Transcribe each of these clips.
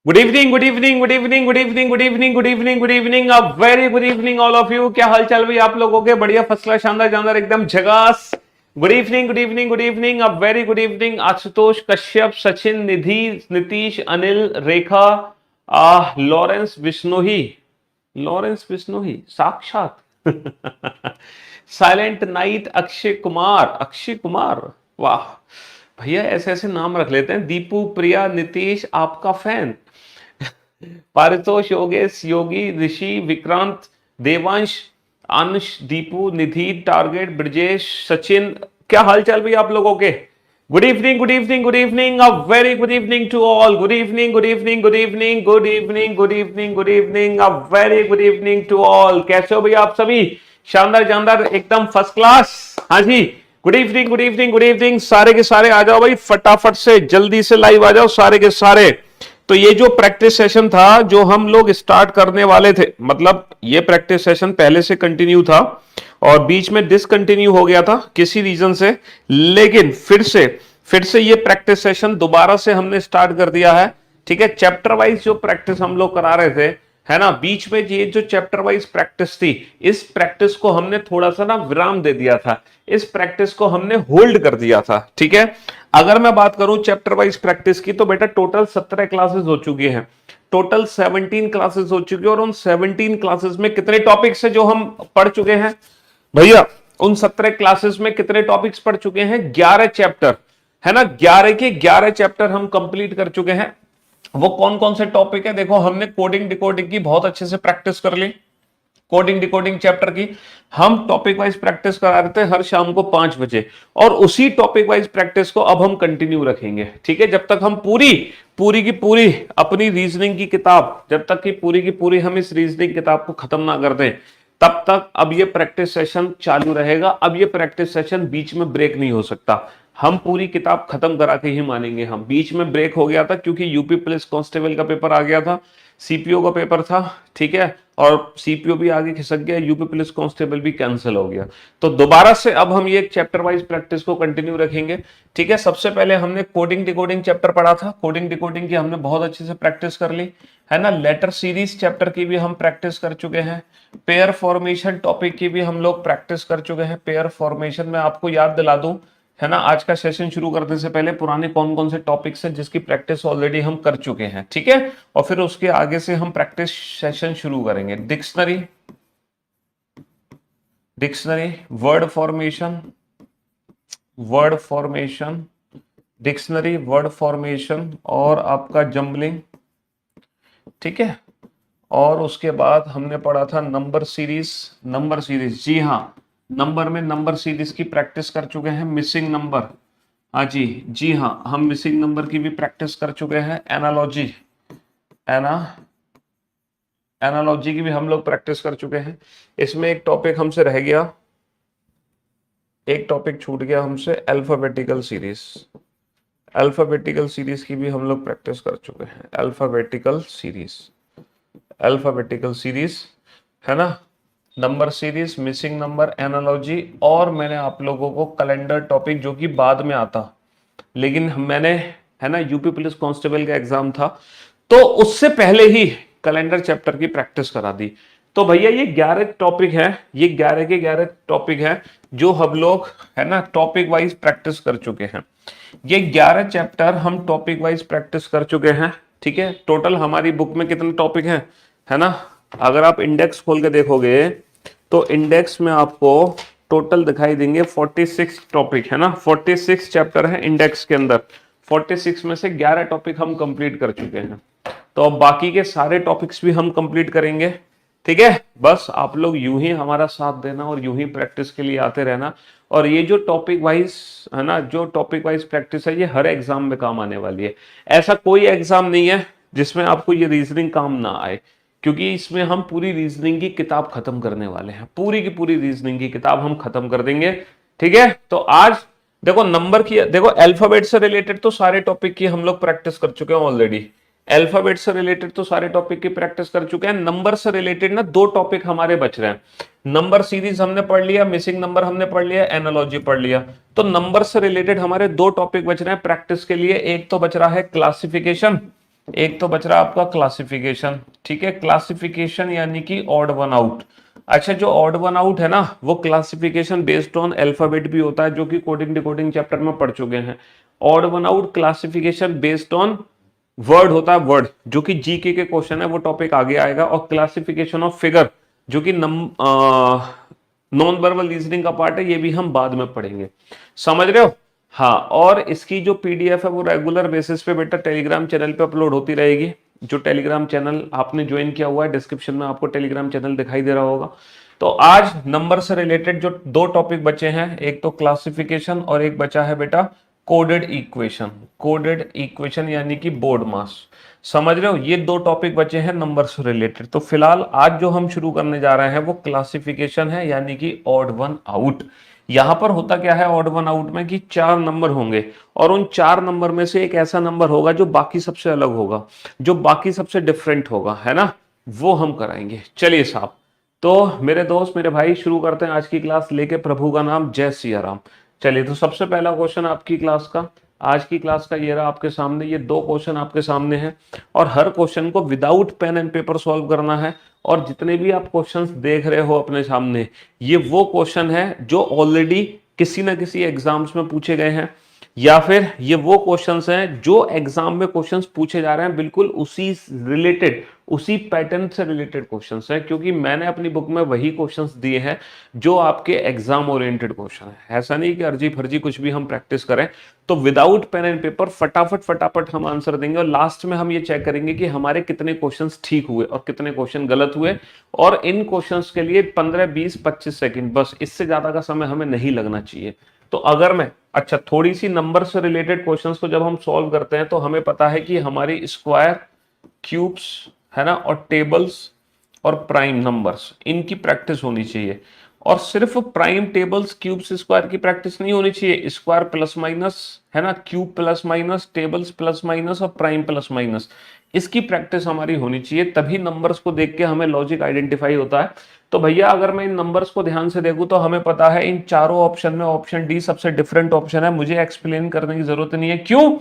Good evening, good evening, good evening, good evening, good evening, good evening, good evening, a very good evening all of you. क्या हाल चाल भाई आप लोगों के? बढ़िया, फर्स्ट क्लास, शानदार जानदार, एकदम झकास। Good evening, good evening, good evening, a very good evening. Ashutosh, Kashyap, Sachin, Nidhi, Nitish, Anil, Rekha, Lawrence Bishnoi, Lawrence Bishnoi साक्षात साइलेंट नाइट, अक्षय कुमार, अक्षय कुमार, वाह भैया, ऐसे ऐसे नाम रख लेते हैं। दीपू, प्रिया, नीतीश, आपका फैन, पारितोष, योगेश, योगी, ऋषि, विक्रांत, देवांश, अंश, दीपू, निधि, टारगेट, ब्रजेश, सचिन। क्या हाल चाल भी आप लोगों के? Good evening, good evening, good evening, a very good evening to all. Good evening, good evening, good evening, good evening, good evening, good evening, a very good evening to all. कैसे हो भैया आप सभी? शानदार जानदार, एकदम फर्स्ट क्लास। हाँ जी, good evening, good evening, good evening. सारे के सारे आ जाओ भाई, फटाफट से जल्दी से लाइव आ जाओ सारे के सारे। तो ये जो प्रैक्टिस सेशन था जो हम लोग स्टार्ट करने वाले थे, मतलब ये प्रैक्टिस सेशन पहले से कंटिन्यू था और बीच में डिसकंटिन्यू हो गया था किसी रीजन से, लेकिन फिर से ये प्रैक्टिस सेशन दोबारा से हमने स्टार्ट कर दिया है। ठीक है, चैप्टर वाइज जो प्रैक्टिस हम लोग करा रहे थे, है ना, बीच में ये जो चैप्टर वाइज प्रैक्टिस थी, इस प्रैक्टिस को हमने थोड़ा सा ना विराम दे दिया था, इस प्रैक्टिस को हमने होल्ड कर दिया था। ठीक है, अगर मैं बात करूं चैप्टर वाइज प्रैक्टिस की, तो बेटा टोटल 17 क्लासेस हो चुकी हैं, टोटल 17 क्लासेस हो चुकी है। और उन 17 क्लासेस में कितने टॉपिक्स है जो हम पढ़ चुके हैं भैया? उन 17 क्लासेस में कितने टॉपिक्स पढ़ चुके हैं? 11 चैप्टर, है ना, 11 के 11 चैप्टर हम कंप्लीट कर चुके हैं। वो कौन कौन से टॉपिक है? देखो, हमने कोडिंग डिकोडिंग की बहुत अच्छे से प्रैक्टिस कर ली, कोडिंग डिकोडिंग चैप्टर की हम टॉपिक वाइज प्रैक्टिस करा रहे थे हर शाम को 5 बजे, और उसी टॉपिक वाइज प्रैक्टिस को अब हम कंटिन्यू रखेंगे। ठीक है, जब तक हम पूरी पूरी की पूरी अपनी रीजनिंग की किताब, जब तक कि पूरी की पूरी हम इस रीजनिंग किताब को खत्म ना कर दें, तब तक अब ये प्रैक्टिस सेशन चालू रहेगा। अब ये प्रैक्टिस सेशन बीच में ब्रेक नहीं हो सकता, हम पूरी किताब खत्म करा के ही मानेंगे। हम बीच में ब्रेक हो गया था क्योंकि यूपी पुलिस कांस्टेबल का पेपर आ गया था, सीपीओ का पेपर था, ठीक है, और सीपीओ भी आगे खिसक गया, यूपी पुलिस कांस्टेबल भी कैंसिल हो गया। तो दोबारा से अब हम ये चैप्टर वाइज प्रैक्टिस को कंटिन्यू रखेंगे। ठीक है, सबसे पहले हमने कोडिंग डिकोडिंग चैप्टर पढ़ा था, कोडिंग डिकोडिंग की हमने बहुत अच्छे से प्रैक्टिस कर ली, है ना। लेटर सीरीज चैप्टर की भी हम प्रैक्टिस कर चुके हैं, पेयर फॉर्मेशन टॉपिक की भी हम लोग प्रैक्टिस कर चुके हैं। पेयर फॉर्मेशन में आपको याद दिला दूं, है ना, आज का सेशन शुरू करने से पहले पुराने कौन कौन से टॉपिक्स हैं जिसकी प्रैक्टिस ऑलरेडी हम कर चुके हैं, ठीक है, और फिर उसके आगे से हम प्रैक्टिस सेशन शुरू करेंगे। Dictionary, dictionary, word formation, word formation, dictionary, word formation, और आपका जंबलिंग, ठीक है। और उसके बाद हमने पढ़ा था नंबर सीरीज, नंबर सीरीज, जी हाँ, नंबर में नंबर सीरीज की प्रैक्टिस कर चुके हैं। मिसिंग नंबर, हाँ जी, जी हाँ, हम मिसिंग नंबर की भी प्रैक्टिस कर चुके हैं। एनालॉजी, एनालॉजी की भी हम लोग प्रैक्टिस कर चुके हैं। इसमें एक टॉपिक हमसे रह गया, एक टॉपिक छूट गया हमसे, अल्फाबेटिकल सीरीज, अल्फाबेटिकल सीरीज की भी हम लोग प्रैक्टिस कर चुके हैं। अल्फाबेटिकल सीरीज, अल्फाबेटिकल सीरीज, है ना, number series, missing number, analogy, और मैंने आप लोगों को कैलेंडर टॉपिक, जो कि बाद में आता, लेकिन मैंने, है ना, यूपी पुलिस कांस्टेबल का एग्जाम था तो उससे पहले ही कैलेंडर चैप्टर की प्रैक्टिस करा दी। तो भैया ये 11 टॉपिक है, ये 11 के 11 टॉपिक है जो हम लोग, है ना, टॉपिक वाइज प्रैक्टिस कर चुके हैं। ये 11 चैप्टर हम टॉपिक वाइज प्रैक्टिस कर चुके हैं। ठीक है, टोटल हमारी बुक में कितने टॉपिक हैं, है ना, अगर आप इंडेक्स खोल के देखोगे तो इंडेक्स में आपको टोटल दिखाई देंगे 46 टॉपिक, है ना, 46 चैप्टर है इंडेक्स के अंदर। 46 में से 11 टॉपिक हम कंप्लीट कर चुके हैं, तो अब बाकी के सारे टॉपिक्स भी हम कंप्लीट करेंगे। ठीक है, बस आप लोग यूं ही हमारा साथ देना और यूं ही प्रैक्टिस के लिए आते रहना। और ये जो टॉपिक वाइज, है ना, जो टॉपिक वाइज प्रैक्टिस है, ये हर एग्जाम में काम आने वाली है। ऐसा कोई एग्जाम नहीं है जिसमें आपको ये रीजनिंग काम ना आए, क्योंकि इसमें हम पूरी रीजनिंग की किताब खत्म करने वाले हैं, पूरी की पूरी रीजनिंग की किताब हम खत्म कर देंगे। ठीक है, तो आज देखो नंबर की, देखो अल्फाबेट से रिलेटेड तो सारे टॉपिक की हम लोग प्रैक्टिस कर चुके हैं ऑलरेडी, अल्फाबेट से रिलेटेड तो सारे टॉपिक की प्रैक्टिस कर चुके हैं। नंबर से रिलेटेड ना 2 टॉपिक हमारे बच रहे हैं। नंबर सीरीज हमने पढ़ लिया, मिसिंग नंबर हमने पढ़ लिया, एनालॉजी पढ़ लिया, तो नंबर से रिलेटेड हमारे 2 टॉपिक बच रहे हैं प्रैक्टिस के लिए। एक तो बच रहा है क्लासिफिकेशन, एक तो बच रहा आपका क्लासिफिकेशन, ठीक है, क्लासिफिकेशन यानी कि ऑड वन आउट। अच्छा, जो ऑड वन आउट है ना, वो क्लासिफिकेशन बेस्ड ऑन अल्फाबेट भी होता है, जो कि कोडिंग डिकोडिंग चैप्टर में पढ़ चुके हैं। Odd one out classification based on word होता है, वर्ड, जो कि जीके के क्वेश्चन है, वो टॉपिक आगे आएगा। और क्लासिफिकेशन ऑफ फिगर, जो कि नॉन वर्बल रीजनिंग का पार्ट है, ये भी हम बाद में पढ़ेंगे, समझ रहे हो। हाँ, और इसकी जो पीडीएफ है वो रेगुलर बेसिस पे बेटा टेलीग्राम चैनल पे अपलोड होती रहेगी। जो टेलीग्राम चैनल आपने ज्वाइन किया हुआ है, डिस्क्रिप्शन में आपको टेलीग्राम चैनल दिखाई दे रहा होगा। तो आज नंबर से रिलेटेड जो दो टॉपिक बचे हैं, एक तो क्लासिफिकेशन और एक बचा है बेटा कोडेड इक्वेशन। कोडेड इक्वेशन यानी कि बोर्ड मास, समझ रहे हो। ये दो टॉपिक बचे हैं नंबर से रिलेटेड। तो फिलहाल आज जो हम शुरू करने जा रहे हैं वो क्लासिफिकेशन है, यानी कि ऑड वन आउट। यहां पर होता क्या है ऑड वन आउट में, कि चार नंबर होंगे और उन चार नंबर में से एक ऐसा नंबर होगा जो बाकी सबसे अलग होगा, जो बाकी सबसे डिफरेंट होगा, है ना, वो हम कराएंगे। चलिए साहब, तो मेरे दोस्त मेरे भाई शुरू करते हैं आज की क्लास लेके, प्रभु का नाम जय सिया राम। चलिए, तो सबसे पहला क्वेश्चन आपकी क्लास का, आज की क्लास का ये रहा आपके सामने। ये दो क्वेश्चन आपके सामने हैं और हर क्वेश्चन को without pen and paper solve करना है। और जितने भी आप क्वेश्चंस देख रहे हो अपने सामने, ये वो क्वेश्चन है जो ऑलरेडी किसी ना किसी एग्जाम्स में पूछे गए हैं, या फिर ये वो क्वेश्चंस हैं जो एग्जाम में क्वेश्चंस पूछे जा रहे हैं, बिल्कुल उसी रिलेटेड, उसी पैटर्न से रिलेटेड क्वेश्चंस हैं। क्योंकि मैंने अपनी बुक में वही क्वेश्चंस दिए हैं जो आपके एग्जाम ओरिएंटेड क्वेश्चन है। ऐसा नहीं कि अर्जी फर्जी कुछ भी हम प्रैक्टिस करें। तो विदाउट पेन एंड पेपर फटाफट फटाफट हम आंसर देंगे, और लास्ट में हम ये चेक करेंगे कि हमारे कितने क्वेश्चंस ठीक हुए और कितने क्वेश्चन गलत हुए। और इन क्वेश्चंस के लिए 15 20 25 सेकंड, बस इससे ज्यादा का समय हमें नहीं लगना चाहिए। तो अगर मैं अच्छा थोड़ी सी नंबर से रिलेटेड क्वेश्चंस को जब हम सॉल्व करते हैं, तो हमें पता है कि हमारी स्क्वायर, क्यूब्स, है ना, और टेबल्स और प्राइम नंबर्स, इनकी प्रैक्टिस होनी चाहिए। और सिर्फ प्राइम, टेबल्स, क्यूब्स, स्क्वायर की प्रैक्टिस नहीं होनी चाहिए, स्क्वायर प्लस माइनस, है ना, cube plus minus, tables plus minus और प्राइम प्लस माइनस, इसकी प्रैक्टिस हमारी होनी चाहिए। तभी नंबर्स को देख के हमें लॉजिक आइडेंटिफाई होता है। तो भैया अगर मैं इन नंबर्स को ध्यान से देखूं, तो हमें पता है इन चारों ऑप्शन में ऑप्शन डी सबसे डिफरेंट ऑप्शन है। मुझे एक्सप्लेन करने की जरूरत नहीं है, क्यों?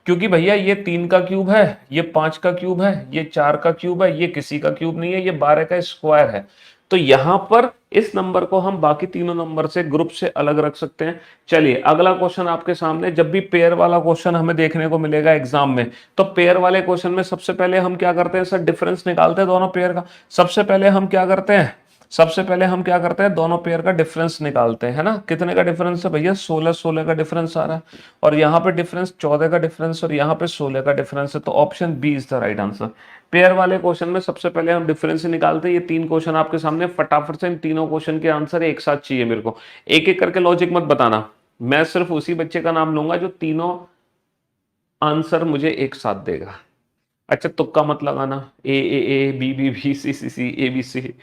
क्योंकि भैया ये 3 का क्यूब है, ये 5 का क्यूब है, ये 4 का क्यूब है, ये किसी का क्यूब नहीं है, ये 12 का स्क्वायर है। तो यहां पर इस नंबर को हम बाकी तीनों नंबर से, ग्रुप से अलग रख सकते हैं। चलिए अगला क्वेश्चन आपके सामने। जब भी पेयर वाला क्वेश्चन हमें देखने को मिलेगा एग्जाम में, तो पेयर वाले क्वेश्चन में सबसे पहले हम क्या करते हैं सर, डिफरेंस निकालते हैं दोनों पेयर का। सबसे पहले हम क्या करते हैं, सबसे पहले हम क्या करते हैं, दोनों पेयर का डिफरेंस निकालते हैं, है ना। कितने का डिफरेंस है भैया, 16 16 का डिफरेंस आ रहा है, और यहाँ पे डिफरेंस 14 का डिफरेंस, और यहाँ पे 16 का डिफरेंस है। तो option B is the right answer. Pair वाले क्वेश्चन में सबसे पहले हम डिफरेंस निकालते हैं। ये 3 क्वेश्चन आपके सामने, फटाफट से इन तीनों क्वेश्चन के आंसर एक साथ चाहिए मेरे को। एक एक करके लॉजिक मत बताना, मैं सिर्फ उसी बच्चे का नाम लूंगा जो तीनों आंसर मुझे एक साथ देगा। अच्छा, तुक्का मत लगाना, A B B B C C C A B C,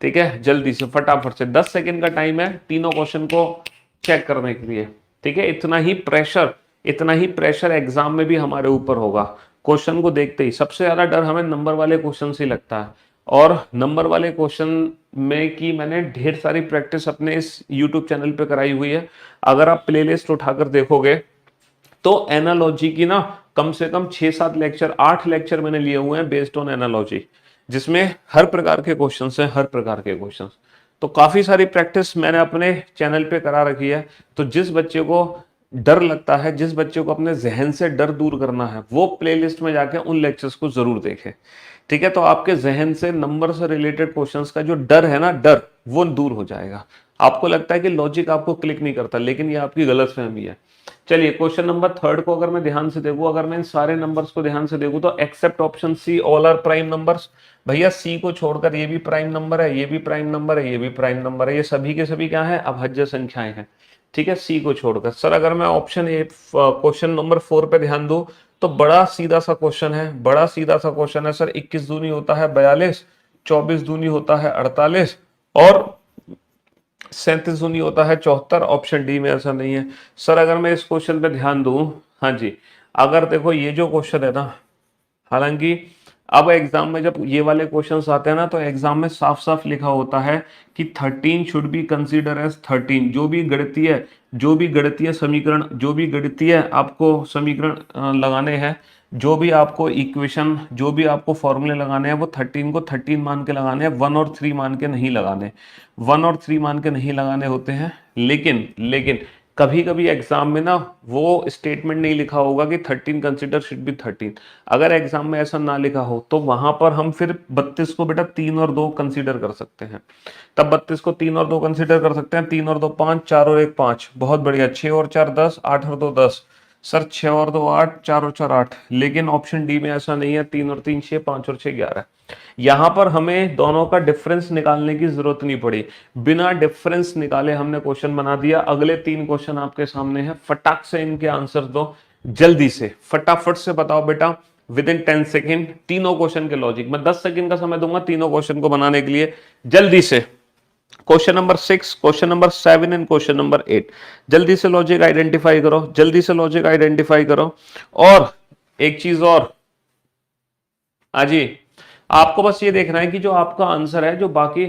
ठीक है। जल्दी से फटाफट से, 10 सेकंड का टाइम है तीनों क्वेश्चन को चेक करने के लिए, ठीक है। इतना ही प्रेशर एग्जाम में भी हमारे ऊपर होगा। क्वेश्चन को देखते ही सबसे ज्यादा डर हमें नंबर वाले क्वेश्चन से लगता है, और नंबर वाले क्वेश्चन में की मैंने ढेर सारी प्रैक्टिस अपने इस यूट्यूब चैनल पे कराई हुई है। अगर आप प्लेलिस्ट उठाकर देखोगे, तो एनालॉजी की ना कम से कम 6-7 लेक्चर, 8 लेक्चर मैंने लिए हुए हैं बेस्ड ऑन एनालॉजी, जिसमें हर प्रकार के क्वेश्चंस हैं, हर प्रकार के क्वेश्चंस। तो काफी सारी प्रैक्टिस मैंने अपने चैनल पे करा रखी है। तो जिस बच्चे को डर लगता है, जिस बच्चे को अपने जहन से डर दूर करना है, वो प्लेलिस्ट में जाके उन लेक्चर्स को जरूर देखे, ठीक है। तो आपके जहन से नंबर से रिलेटेड क्वेश्चंस का जो डर है ना, डर वो दूर हो जाएगा। आपको लगता है कि लॉजिक आपको क्लिक नहीं करता, लेकिन ये आपकी गलतफहमी है। चलिए क्वेश्चन नंबर 3 को अगर मैं ध्यान से देखूं, अगर मैं इन सारे नंबर्स को ध्यान से देखूं, तो except option C all are prime numbers. भैया सी को छोड़कर ये भी प्राइम नंबर है, ये भी प्राइम नंबर है, ये भी प्राइम नंबर है, ये सभी के सभी क्या है, अभाज्य संख्याएं हैं, ठीक है, सी को छोड़कर। सर अगर मैं ऑप्शन ए क्वेश्चन नंबर 4 पे ध्यान दूं, तो बड़ा सीधा सा क्वेश्चन है, बड़ा सीधा सा क्वेश्चन है सर। 21 दूनी होता है 42, 24 दूनी होता है 48, और 37 दूनी होता है 74। ऑप्शन डी में ऐसा नहीं है। सर अगर मैं इस क्वेश्चन पे ध्यान दूं, हाँ जी, अगर देखो ये जो क्वेश्चन है ना, हालांकि अब एग्जाम में जब ये वाले क्वेश्चंस आते हैं ना, तो एग्जाम में साफ साफ लिखा होता है कि 13 शुड बी कंसीडर एज 13। जो भी गणितीय समीकरण, जो भी गणितीय आपको समीकरण लगाने हैं, जो भी आपको इक्वेशन, जो भी आपको फॉर्मूले लगाने हैं वो 13 को 13 मान के लगाने हैं, 1 और 3 मान के नहीं लगाने। 1 और 3 मान के नहीं लगाने होते हैं। लेकिन लेकिन कभी कभी एग्जाम में ना वो स्टेटमेंट नहीं लिखा होगा कि 13 कंसिडर शुड बी 13। अगर एग्जाम में ऐसा ना लिखा हो तो वहां पर हम फिर 32 को बेटा 3 और 2 कंसीडर कर सकते हैं। तब 32 को 3 और 2 कंसीडर कर सकते हैं। 3 और 2 5, 4 और 1 5, बहुत बढ़िया। 6 और 4 10, 8 और 2 10। सर 6 और 2 8, 4 और 4 8। लेकिन ऑप्शन डी में ऐसा नहीं है। 3 और 3 6, 5 और 6 11। यहां पर हमें दोनों का डिफरेंस निकालने की जरूरत नहीं पड़ी। बिना डिफरेंस निकाले हमने क्वेश्चन बना दिया। अगले 3 क्वेश्चन आपके सामने हैं, फटाक से इनके आंसर दो। जल्दी से फटाफट से बताओ बेटा, विद इन 10 सेकेंड तीनों क्वेश्चन के लॉजिक। मैं 10 सेकेंड का समय दूंगा तीनों क्वेश्चन को बनाने के लिए। जल्दी से question number 6, question number 7 and question number 8। जल्दी से लॉजिक आइडेंटिफाई करो, जल्दी से लॉजिक आइडेंटिफाई करो। और एक चीज और, जी, आपको बस ये देखना है कि जो आपका आंसर है, जो बाकी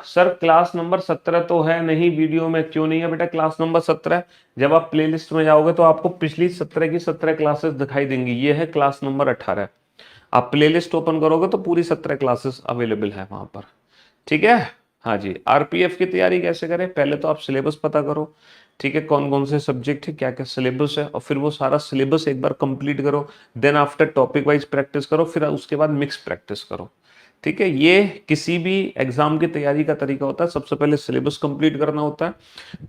सर क्लास नंबर 17 तो है नहीं वीडियो में, क्यों नहीं है बेटा क्लास नंबर 17? जब आप प्लेलिस्ट में जाओगे तो आपको पिछली 17 की 17 क्लासेस दिखाई देंगी। ये है क्लास नंबर 18। आप प्लेलिस्ट ओपन करोगे तो पूरी 17 क्लासेस अवेलेबल है वहां पर। ठीक है, हाँ जी। आरपीएफ की तैयारी कैसे करें? पहले तो आप सिलेबस पता करो, ठीक है, कौन कौन से सब्जेक्ट है, क्या क्या सिलेबस है, और फिर वो सारा सिलेबस एक बार कंप्लीट करो। Then after topic wise practice करो, फिर उसके बाद मिक्स प्रैक्टिस करो। ठीक है, ये किसी भी एग्जाम की तैयारी का तरीका होता है। सबसे पहले सिलेबस कंप्लीट करना होता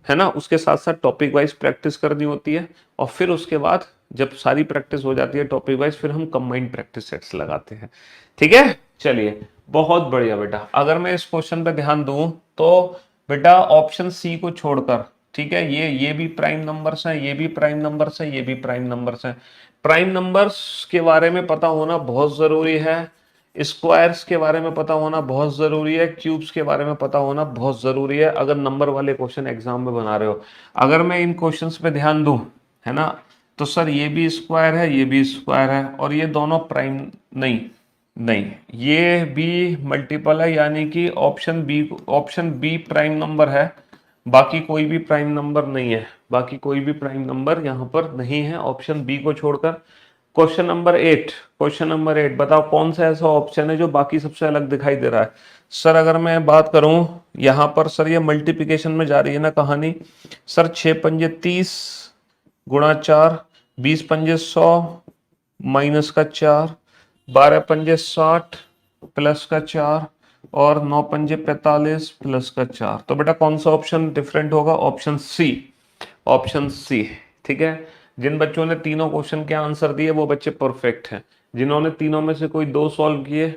है ना, उसके साथ साथ टॉपिक वाइज प्रैक्टिस करनी होती है, और फिर उसके बाद जब सारी प्रैक्टिस हो जाती है टॉपिक वाइज, फिर हम कंबाइंड प्रैक्टिस सेट्स लगाते हैं। ठीक है, चलिए बहुत बढ़िया बेटा। अगर मैं इस क्वेश्चन पे ध्यान दूं तो बेटा ऑप्शन सी को छोड़कर, ठीक है, ये भी प्राइम नंबर्स हैं, ये भी प्राइम नंबर्स हैं, ये भी प्राइम नंबर्स हैं। प्राइम नंबर्स के बारे में पता होना बहुत जरूरी है, स्क्वायर्स के बारे में पता होना बहुत जरूरी है, क्यूब्स के बारे में पता होना बहुत जरूरी है, अगर नंबर वाले क्वेश्चन एग्जाम में बना रहे हो। अगर मैं इन क्वेश्चंस पे ध्यान दूं, है ना, तो सर ये भी स्क्वायर है, ये भी स्क्वायर है, और ये दोनों प्राइम नहीं, नहीं, ये भी मल्टीपल है, यानी कि ऑप्शन बी प्राइम नंबर है। बाकी कोई भी प्राइम नंबर नहीं है, बाकी कोई भी प्राइम नंबर यहाँ पर नहीं है ऑप्शन बी को छोड़कर। क्वेश्चन नंबर 8 बताओ कौन सा ऐसा ऑप्शन है जो बाकी सबसे अलग दिखाई दे रहा है? सर अगर मैं बात करूं यहाँ पर, सर ये मल्टीप्लिकेशन में जा रही है ना कहानी। सर 6 पंजे 30 गुणा 4, 20 पंजे 100 माइनस का 4, 12 पंजे 60 प्लस का 4, और 9 पंजे 45 प्लस का 4। तो बेटा कौन सा ऑप्शन डिफरेंट होगा? Option C, option C. ठीक है, जिन बच्चों ने तीनों क्वेश्चन के आंसर दिए वो बच्चे परफेक्ट हैं। जिन्होंने तीनों में से कोई 2 सॉल्व किए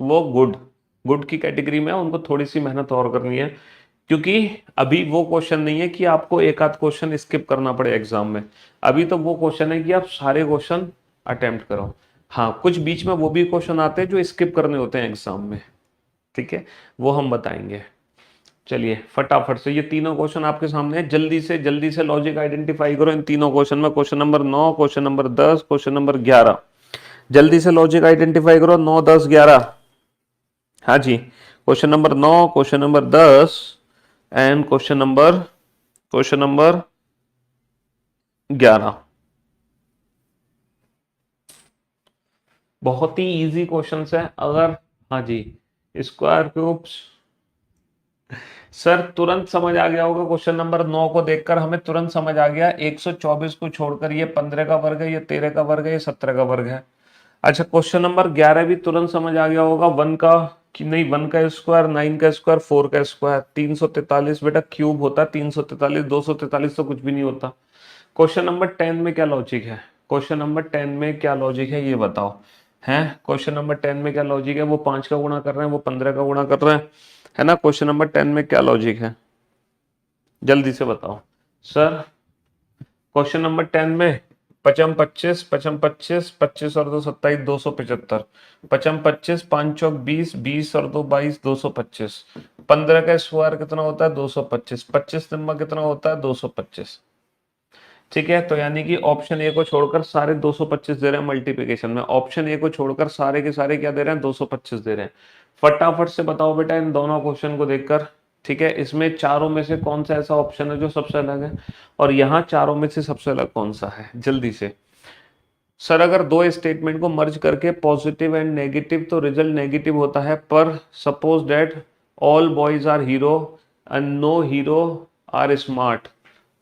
वो गुड, गुड की कैटेगरी में है, उनको थोड़ी सी मेहनत और करनी है, क्योंकि अभी वो क्वेश्चन नहीं है कि आपको एक आध क्वेश्चन स्किप करना पड़े एग्जाम में। अभी तो वो क्वेश्चन है कि आप सारे क्वेश्चन अटेम्प्ट करो। हाँ, कुछ बीच में वो भी क्वेश्चन आते हैं जो स्किप करने होते हैं एग्जाम में, ठीक है, वो हम बताएंगे। चलिए फटाफट से ये तीनों क्वेश्चन आपके सामने है, जल्दी से लॉजिक आइडेंटिफाई करो इन तीनों क्वेश्चन में। Question number 9, question number 10, question number 11। जल्दी से लॉजिक आइडेंटिफाई करो, 9 10 11। हाँ जी, question number 9, question number 10 and question number 11। बहुत ही इजी क्वेश्चंस है। अगर, हाँ जी, स्क्वायर क्यूब्स, सर तुरंत समझ आ गया होगा क्वेश्चन नंबर 9 को देखकर, हमें तुरंत समझ आ गया 124 को छोड़कर ये 15 का वर्ग है, ये 13 का वर्ग है, ये 17 का वर्ग है। अच्छा, क्वेश्चन नंबर 11 भी तुरंत समझ आ गया होगा, 1 का कि नहीं, 1 का स्क्वायर, 9 का स्क्वायर, 4 का स्क्वायर, 343 बेटा क्यूब होता है 343, 243 तो कुछ भी नहीं होता। क्वेश्चन नंबर 10 में क्या लॉजिक है? क्वेश्चन नंबर 10 में क्या लॉजिक है ये बताओ। हैं, क्वेश्चन नंबर 10 में क्या लॉजिक है? वो 5 का गुणा कर रहे हैं, वो 15 का गुणा कर रहे हैं, है ना। क्वेश्चन नंबर 10 में क्या लॉजिक है? जल्दी से बताओ सर। क्वेश्चन नंबर 10 में पचम 25, पचम 25, 25 और 2 27, 275, पचम 25, 5 चौक 20, 20 और 2 22, 225। 15 का स्क्वायर कितना होता है? 225। 25 नंबर कितना होता है? 225। ठीक है, तो यानी कि ऑप्शन ए को छोड़कर सारे 225 दे रहे हैं मल्टीप्लिकेशन में। ऑप्शन ए को छोड़कर सारे के सारे क्या दे रहे हैं? 225 दे रहे हैं। फटाफट से बताओ बेटा इन दोनों क्वेश्चन को देखकर, ठीक है, इसमें चारों में से कौन सा ऐसा ऑप्शन है जो सबसे अलग है, और यहाँ चारों में से सबसे अलग कौन सा है? जल्दी से सर अगर दो स्टेटमेंट को मर्ज करके पॉजिटिव एंड नेगेटिव तो रिजल्ट नेगेटिव होता है, पर suppose that all boys are hero and no hero are smart,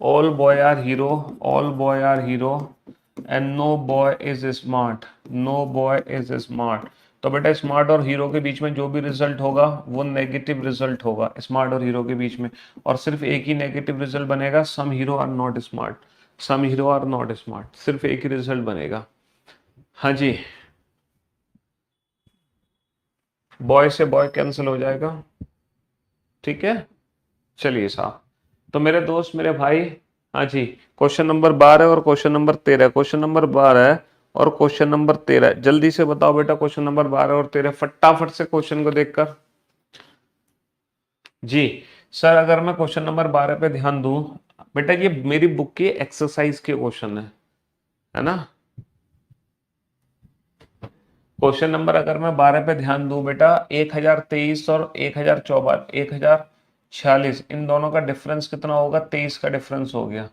all boy are hero, all boy are hero and no boy is smart, no boy is smart, तो बेटा smart और hero के बीच में जो भी रिजल्ट होगा वो negative result होगा स्मार्ट और हीरो के बीच में, और सिर्फ एक ही नेगेटिव रिजल्ट बनेगा, some hero are not smart, some hero are not smart, सिर्फ एक ही रिजल्ट बनेगा। हाँ जी, बॉय से बॉय कैंसिल हो जाएगा, ठीक है। चलिए साहब, तो मेरे दोस्त मेरे भाई, हाँ जी, क्वेश्चन नंबर 12 और क्वेश्चन नंबर 13, क्वेश्चन नंबर 12 और क्वेश्चन नंबर 13, जल्दी से बताओ बेटा क्वेश्चन नंबर 12 और 13 फटाफट से क्वेश्चन को देखकर। जी सर, अगर मैं क्वेश्चन नंबर 12 पे ध्यान दूं, बेटा ये मेरी बुक की एक्सरसाइज के क्वेश्चन है ना। क्वेश्चन नंबर अगर मैं 12 पे ध्यान दूं बेटा, 1023 और 1046, इन दोनों का डिफरेंस कितना होगा, 23 का डिफरेंस हो गया।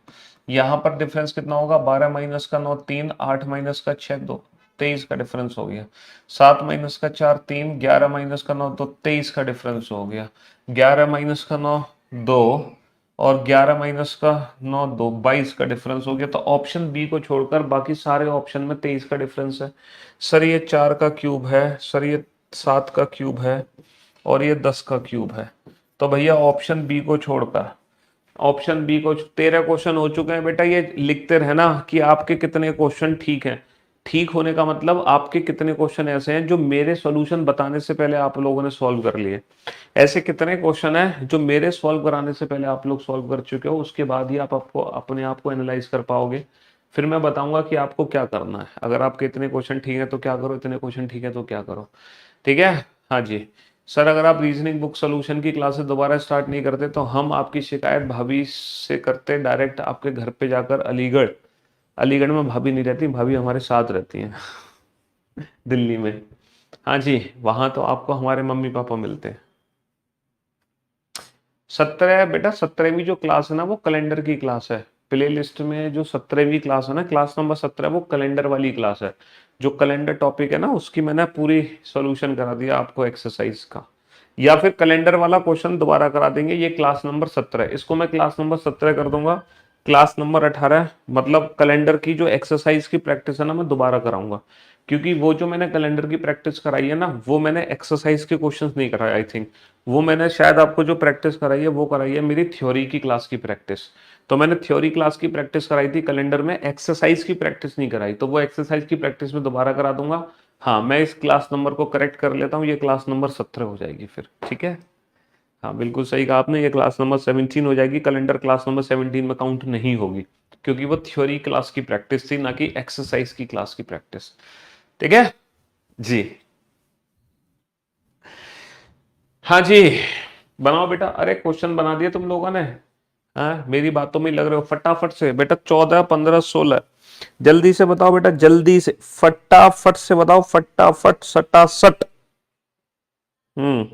यहाँ पर डिफरेंस कितना होगा, 12 माइनस का 9 3, 8 माइनस का 6 2, 23 का डिफरेंस हो गया। 7 माइनस का 4 3, 11 माइनस का 9 तो 23 का डिफरेंस हो गया। 11 माइनस का 9 2 और 11 माइनस का 9 2, 22 का डिफरेंस हो गया। तो ऑप्शन बी को छोड़कर बाकी सारे ऑप्शन में 23 का डिफरेंस है। सर ये 4 का क्यूब है, सर ये 7 का क्यूब है और ये 10 का क्यूब है। तो भैया ऑप्शन बी को छोड़कर, ऑप्शन बी को, 13 क्वेश्चन हो चुके हैं बेटा। ये लिखते रहना कि आपके कितने क्वेश्चन ठीक हैं। ठीक होने का मतलब आपके कितने क्वेश्चन ऐसे हैं जो मेरे सॉल्यूशन बताने से पहले आप लोगों ने सॉल्व कर लिए। ऐसे कितने क्वेश्चन हैं जो मेरे सॉल्व कराने से पहले आप लोग सॉल्व कर चुके हो, उसके बाद ही आप आपको अपने आप को एनालाइज कर पाओगे। फिर मैं बताऊंगा कि आपको क्या करना है। अगर आपके इतने क्वेश्चन ठीक है तो क्या करो, इतने क्वेश्चन ठीक है तो क्या करो, ठीक है। हाँ जी सर, अगर आप रीजनिंग बुक सोल्यूशन की क्लासेस दोबारा स्टार्ट नहीं करते तो हम आपकी शिकायत भाभी से करते डायरेक्ट आपके घर पे जाकर। अलीगढ़, अलीगढ़ में भाभी नहीं रहती, भाभी हमारे साथ रहती हैं दिल्ली में। हाँ जी, वहां तो आपको हमारे मम्मी पापा मिलते हैं। 17 बेटा, 17वीं जो क्लास है ना वो कैलेंडर की क्लास है। प्ले लिस्ट में जो 17वीं क्लास है ना, क्लास नंबर 17, वो कैलेंडर वाली क्लास है। जो कैलेंडर टॉपिक है ना उसकी मैंने पूरी सॉल्यूशन करा दिया आपको एक्सरसाइज का। या फिर कैलेंडर वाला क्वेश्चन दोबारा करा देंगे, ये क्लास नंबर 17, इसको मैं क्लास नंबर 17 कर दूंगा। क्लास नंबर 18 मतलब कैलेंडर की जो एक्सरसाइज की प्रैक्टिस है ना मैं दोबारा कराऊंगा, क्योंकि वो जो मैंने कैलेंडर की प्रैक्टिस कराई है ना वो मैंने एक्सरसाइज के क्वेश्चंस नहीं कराए आई थिंक। वो मैंने शायद आपको जो प्रैक्टिस कराई है वो कराई है मेरी थ्योरी की क्लास की प्रैक्टिस। तो मैंने थ्योरी क्लास की प्रैक्टिस कराई थी कैलेंडर में, एक्सरसाइज की प्रैक्टिस नहीं कराई, तो वो एक्सरसाइज की प्रैक्टिस में दोबारा करा दूंगा। हाँ, मैं इस क्लास नंबर को करेक्ट कर लेता हूँ, ये क्लास नंबर 17 हो जाएगी फिर, ठीक है। हाँ बिल्कुल सही कहा आपने, ये क्लास नंबर 17 हो जाएगी। कैलेंडर क्लास नंबर 17 में काउंट नहीं होगी, क्योंकि वो थ्योरी क्लास की प्रैक्टिस थी, ना कि एक्सरसाइज की क्लास की प्रैक्टिस, ठीक है जी। हाँ जी, बनाओ बेटा। अरे क्वेश्चन बना दिए तुम लोगों ने, हाँ मेरी बातों में लग रहे हो। फटाफट से बेटा, 14 15 16, जल्दी से बताओ बेटा, जल्दी से फटाफट से बताओ, फटाफट सटासट। हम्म,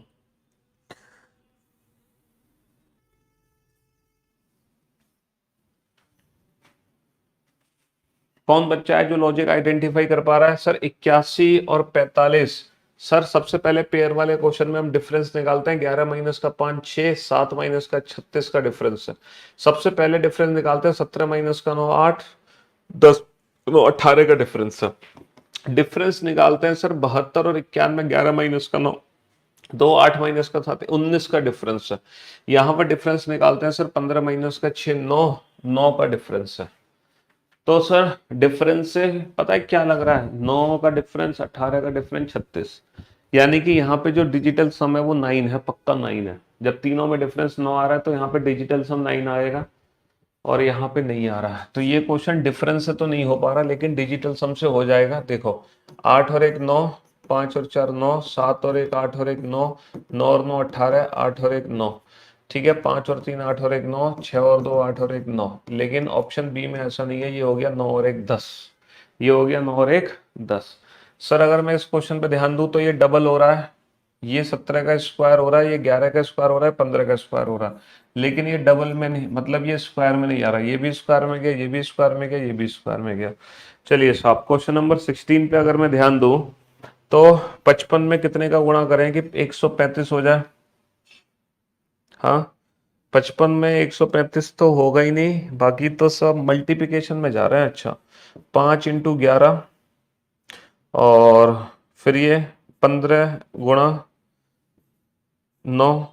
कौन बच्चा है जो लॉजिक आइडेंटिफाई कर पा रहा है। सर 81 और 45। सर सबसे पहले पेयर वाले क्वेश्चन में हम डिफरेंस निकालते हैं। 11 माइनस का 5 6, 7 माइनस का 36 का डिफरेंस है। सबसे पहले डिफरेंस निकालते हैं, 17 माइनस का 9 8, 10 9 18 का डिफरेंस है। डिफरेंस निकालते हैं सर 72 और 91, 11 माइनस का 9 2, 8 माइनस का 7 19 का डिफरेंस है। यहाँ पर डिफरेंस निकालते हैं सर 15 माइनस का 6 9, 9 का डिफरेंस है। तो सर डिफरेंस से पता है क्या लग रहा है, 9 का डिफरेंस, 18 का डिफरेंस, 36, यानी कि यहाँ पे जो डिजिटल सम है वो 9 है, पक्का 9 है। जब तीनों में डिफरेंस 9 आ रहा है तो यहाँ पे डिजिटल सम 9 आएगा, और यहाँ पे नहीं आ रहा है। तो ये क्वेश्चन डिफरेंस से तो नहीं हो पा रहा, लेकिन डिजिटल सम से हो जाएगा। देखो 8 और 1 9, 5 और 4 9, 7 और 1 8 और 1 9, 9 और 9 18, 8 और 1 9, ठीक है। 5 और 3 8 और 1 9, 6 और 2 8 और 1 9। लेकिन ऑप्शन बी में ऐसा नहीं है, ये हो गया 9 और 1 10, ये हो गया 9 और 1 10। सर अगर मैं इस क्वेश्चन पे ध्यान दूं तो ये डबल हो रहा है, ये 17 का स्क्वायर हो रहा है, ये 11 का स्क्वायर हो रहा है, 15 का स्क्वायर हो रहा है, लेकिन ये डबल में नहीं, मतलब ये स्क्वायर में नहीं आ रहा। ये भी स्क्वायर में गया, ये भी स्क्वायर में गया, ये भी स्क्वायर में गया। चलिए साहब, क्वेश्चन नंबर 16 पे अगर मैं ध्यान दूं तो 55 में कितने का गुणा करें कि 135 हो जाए? हाँ, 55 में 135 तो होगा ही नहीं, बाकी तो सब मल्टीप्लिकेशन में जा रहे हैं। अच्छा, 5 × 11 और फिर ये 15 × 9,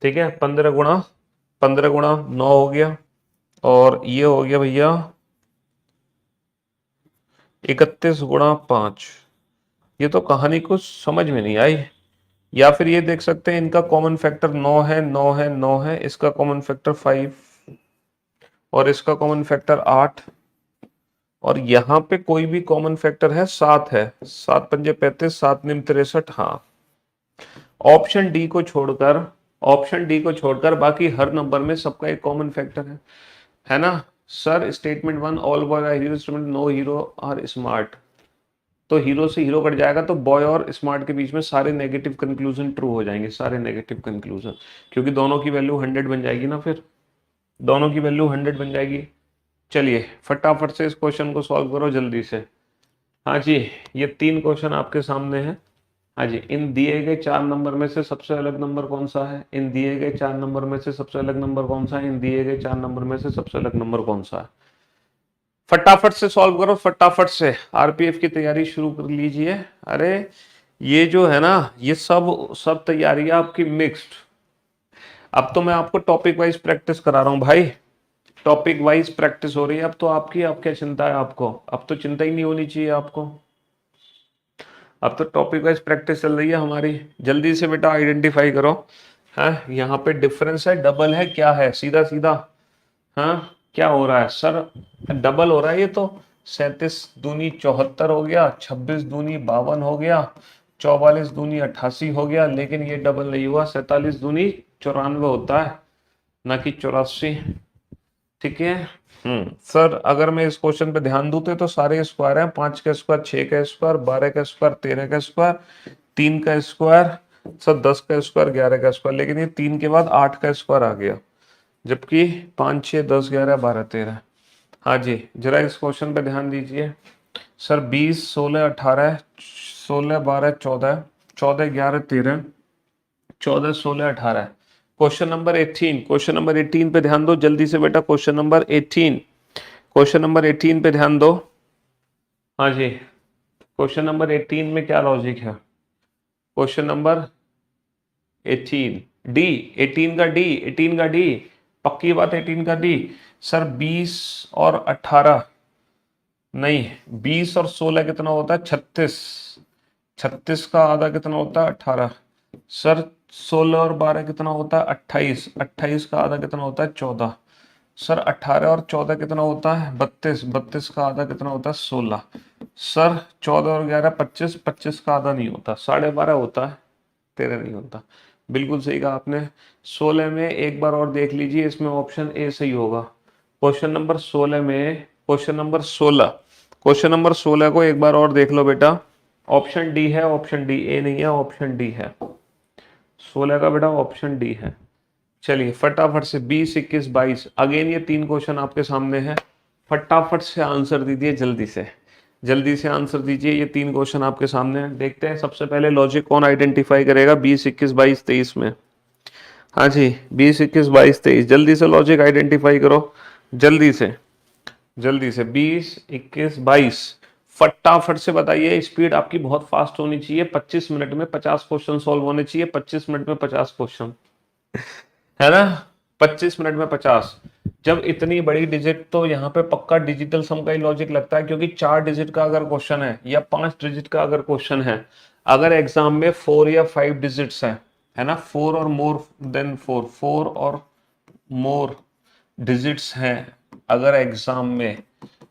ठीक है, 15 × 9 हो गया, और ये हो गया भैया 31 × 5। ये तो कहानी कुछ समझ में नहीं आई। या फिर ये देख सकते हैं, इनका कॉमन फैक्टर 9 है, 9 है, 9 है, इसका कॉमन फैक्टर 5 और इसका कॉमन फैक्टर 8, और यहाँ पे कोई भी कॉमन फैक्टर है 7 है। 7×5 = 35, 7×9 = 63। हाँ, ऑप्शन डी को छोड़कर, ऑप्शन डी को छोड़कर बाकी हर नंबर में सबका एक कॉमन फैक्टर है ना sir? Statement 1, all boy are hero, statement no hero are smart, तो हीरो से हीरो कट जाएगा, तो बॉय और स्मार्ट के बीच में सारे नेगेटिव कंक्लूजन ट्रू हो जाएंगे, सारे नेगेटिव कंक्लूजन, क्योंकि दोनों की वैल्यू 100 बन जाएगी ना, फिर दोनों की वैल्यू 100 बन जाएगी। चलिए फटाफट से इस क्वेश्चन को सॉल्व करो जल्दी से। हाँ जी, ये 3 क्वेश्चन आपके सामने हैं। हाँ जी, इन दिए गए 4 नंबर में से सबसे अलग नंबर कौन सा है? इन दिए गए 4 नंबर में से सबसे अलग नंबर कौन सा है? इन दिए गए 4 नंबर में से सबसे अलग नंबर कौन सा है? फटाफट से सॉल्व करो, फटाफट से आरपीएफ की तैयारी शुरू कर लीजिए। अरे ये जो है ना, ये सब तैयारियां आपकी मिक्स्ड। अब तो मैं आपको टॉपिक वाइज प्रैक्टिस करा रहा हूं भाई, टॉपिक वाइज प्रैक्टिस हो रही है अब तो आपकी। अब क्या चिंता है आपको? अब तो चिंता ही नहीं होनी चाहिए आपको, अब तो टॉपिक वाइज प्रैक्टिस चल रही है हमारी। जल्दी से बेटा आइडेंटिफाई करो। हाँ, यहाँ पे डिफरेंस है, डबल है, क्या है? सीधा सीधा हाँ, क्या हो रहा है सर? डबल हो रहा है ये तो। 37 दूनी 74 हो गया, 26 दूनी 52 हो गया, 44 दूनी 88 हो गया, लेकिन ये डबल नहीं हुआ। 47 दूनी 94 होता है, ना कि 84। ठीक है। सर अगर मैं इस क्वेश्चन पे ध्यान दूं तो सारे स्क्वायर हैं। 5 का स्क्वायर, 6 का स्क्वायर, 12 का स्क्वायर, 13 का स्क्वायर, 3 का स्क्वायर, सर 10 का स्क्वायर, 11 का स्क्वायर, लेकिन ये 3 के बाद 8 का स्क्वायर आ गया, जबकि 5, 6, 10, 11, 12, 13। हाँ जी, जरा इस क्वेश्चन पे ध्यान दीजिए। Sir 20, 16, 18, 16, 12, 14, 14, 11, 13, 14, 16, 18। Question number 18, question number 18 पे ध्यान दो जल्दी से बेटा। क्वेश्चन नंबर 18, क्वेश्चन नंबर 18 पे ध्यान दो। हाँ जी, क्वेश्चन नंबर 18 में क्या लॉजिक है? क्वेश्चन नंबर 18 डी, 18 का डी, 18 का डी, पक्की बात, 18 का डी। सर 20 और 18 नहीं, 20 और 16 कितना होता है? 36। 36 का आधा कितना होता है? 18। सर 16 और 12 कितना होता है? 28। 28 का आधा कितना होता है? 14। सर 18 और 14 कितना होता है? 32। 32 का आधा कितना होता है? 16। सर 14 और 11 25। 25 का आधा नहीं होता, 12.5 होता है, 13 नहीं होता। बिल्कुल सही कहा आपने। 16 में एक बार और देख लीजिए, इसमें ऑप्शन ए सही होगा। क्वेश्चन नंबर 16 में, क्वेश्चन नंबर 16, क्वेश्चन नंबर 16 को एक बार और देख लो बेटा। ऑप्शन डी है, ऑप्शन डी, ए नहीं है, ऑप्शन डी है। 16 का बेटा ऑप्शन डी है। चलिए फटाफट से 20, 21, 22, अगेन ये 3 क्वेश्चन आपके सामने हैं। फटाफट से आंसर दीजिए, जल्दी से, जल्दी से आंसर दीजिए। ये 3 क्वेश्चन आपके सामने हैं। देखते हैं सबसे पहले लॉजिक कौन आइडेंटिफाई करेगा 20, 21, 22, 23 में। हाँ जी, 20, 21, 22, 23, जल्दी से लॉजिक आइडेंटिफाई करो, जल्दी से, जल्दी से। 20, 21, 22, फटाफट से बताइए। स्पीड आपकी बहुत फास्ट होनी चाहिए। 25 मिनट में 50 क्वेश्चन सॉल्व होने चाहिए। 25 मिनट में 50 क्वेश्चन, है ना? 25 मिनट में 50। जब इतनी बड़ी डिजिट, तो यहाँ पे पक्का डिजिटल सम का ही लॉजिक लगता है, क्योंकि 4 डिजिट का अगर क्वेश्चन है या 5 डिजिट का अगर क्वेश्चन है, अगर एग्जाम में 4 या 5 डिजिट्स है ना, 4 और मोर देन 4, 4 और मोर डिजिट्स हैं अगर एग्जाम में,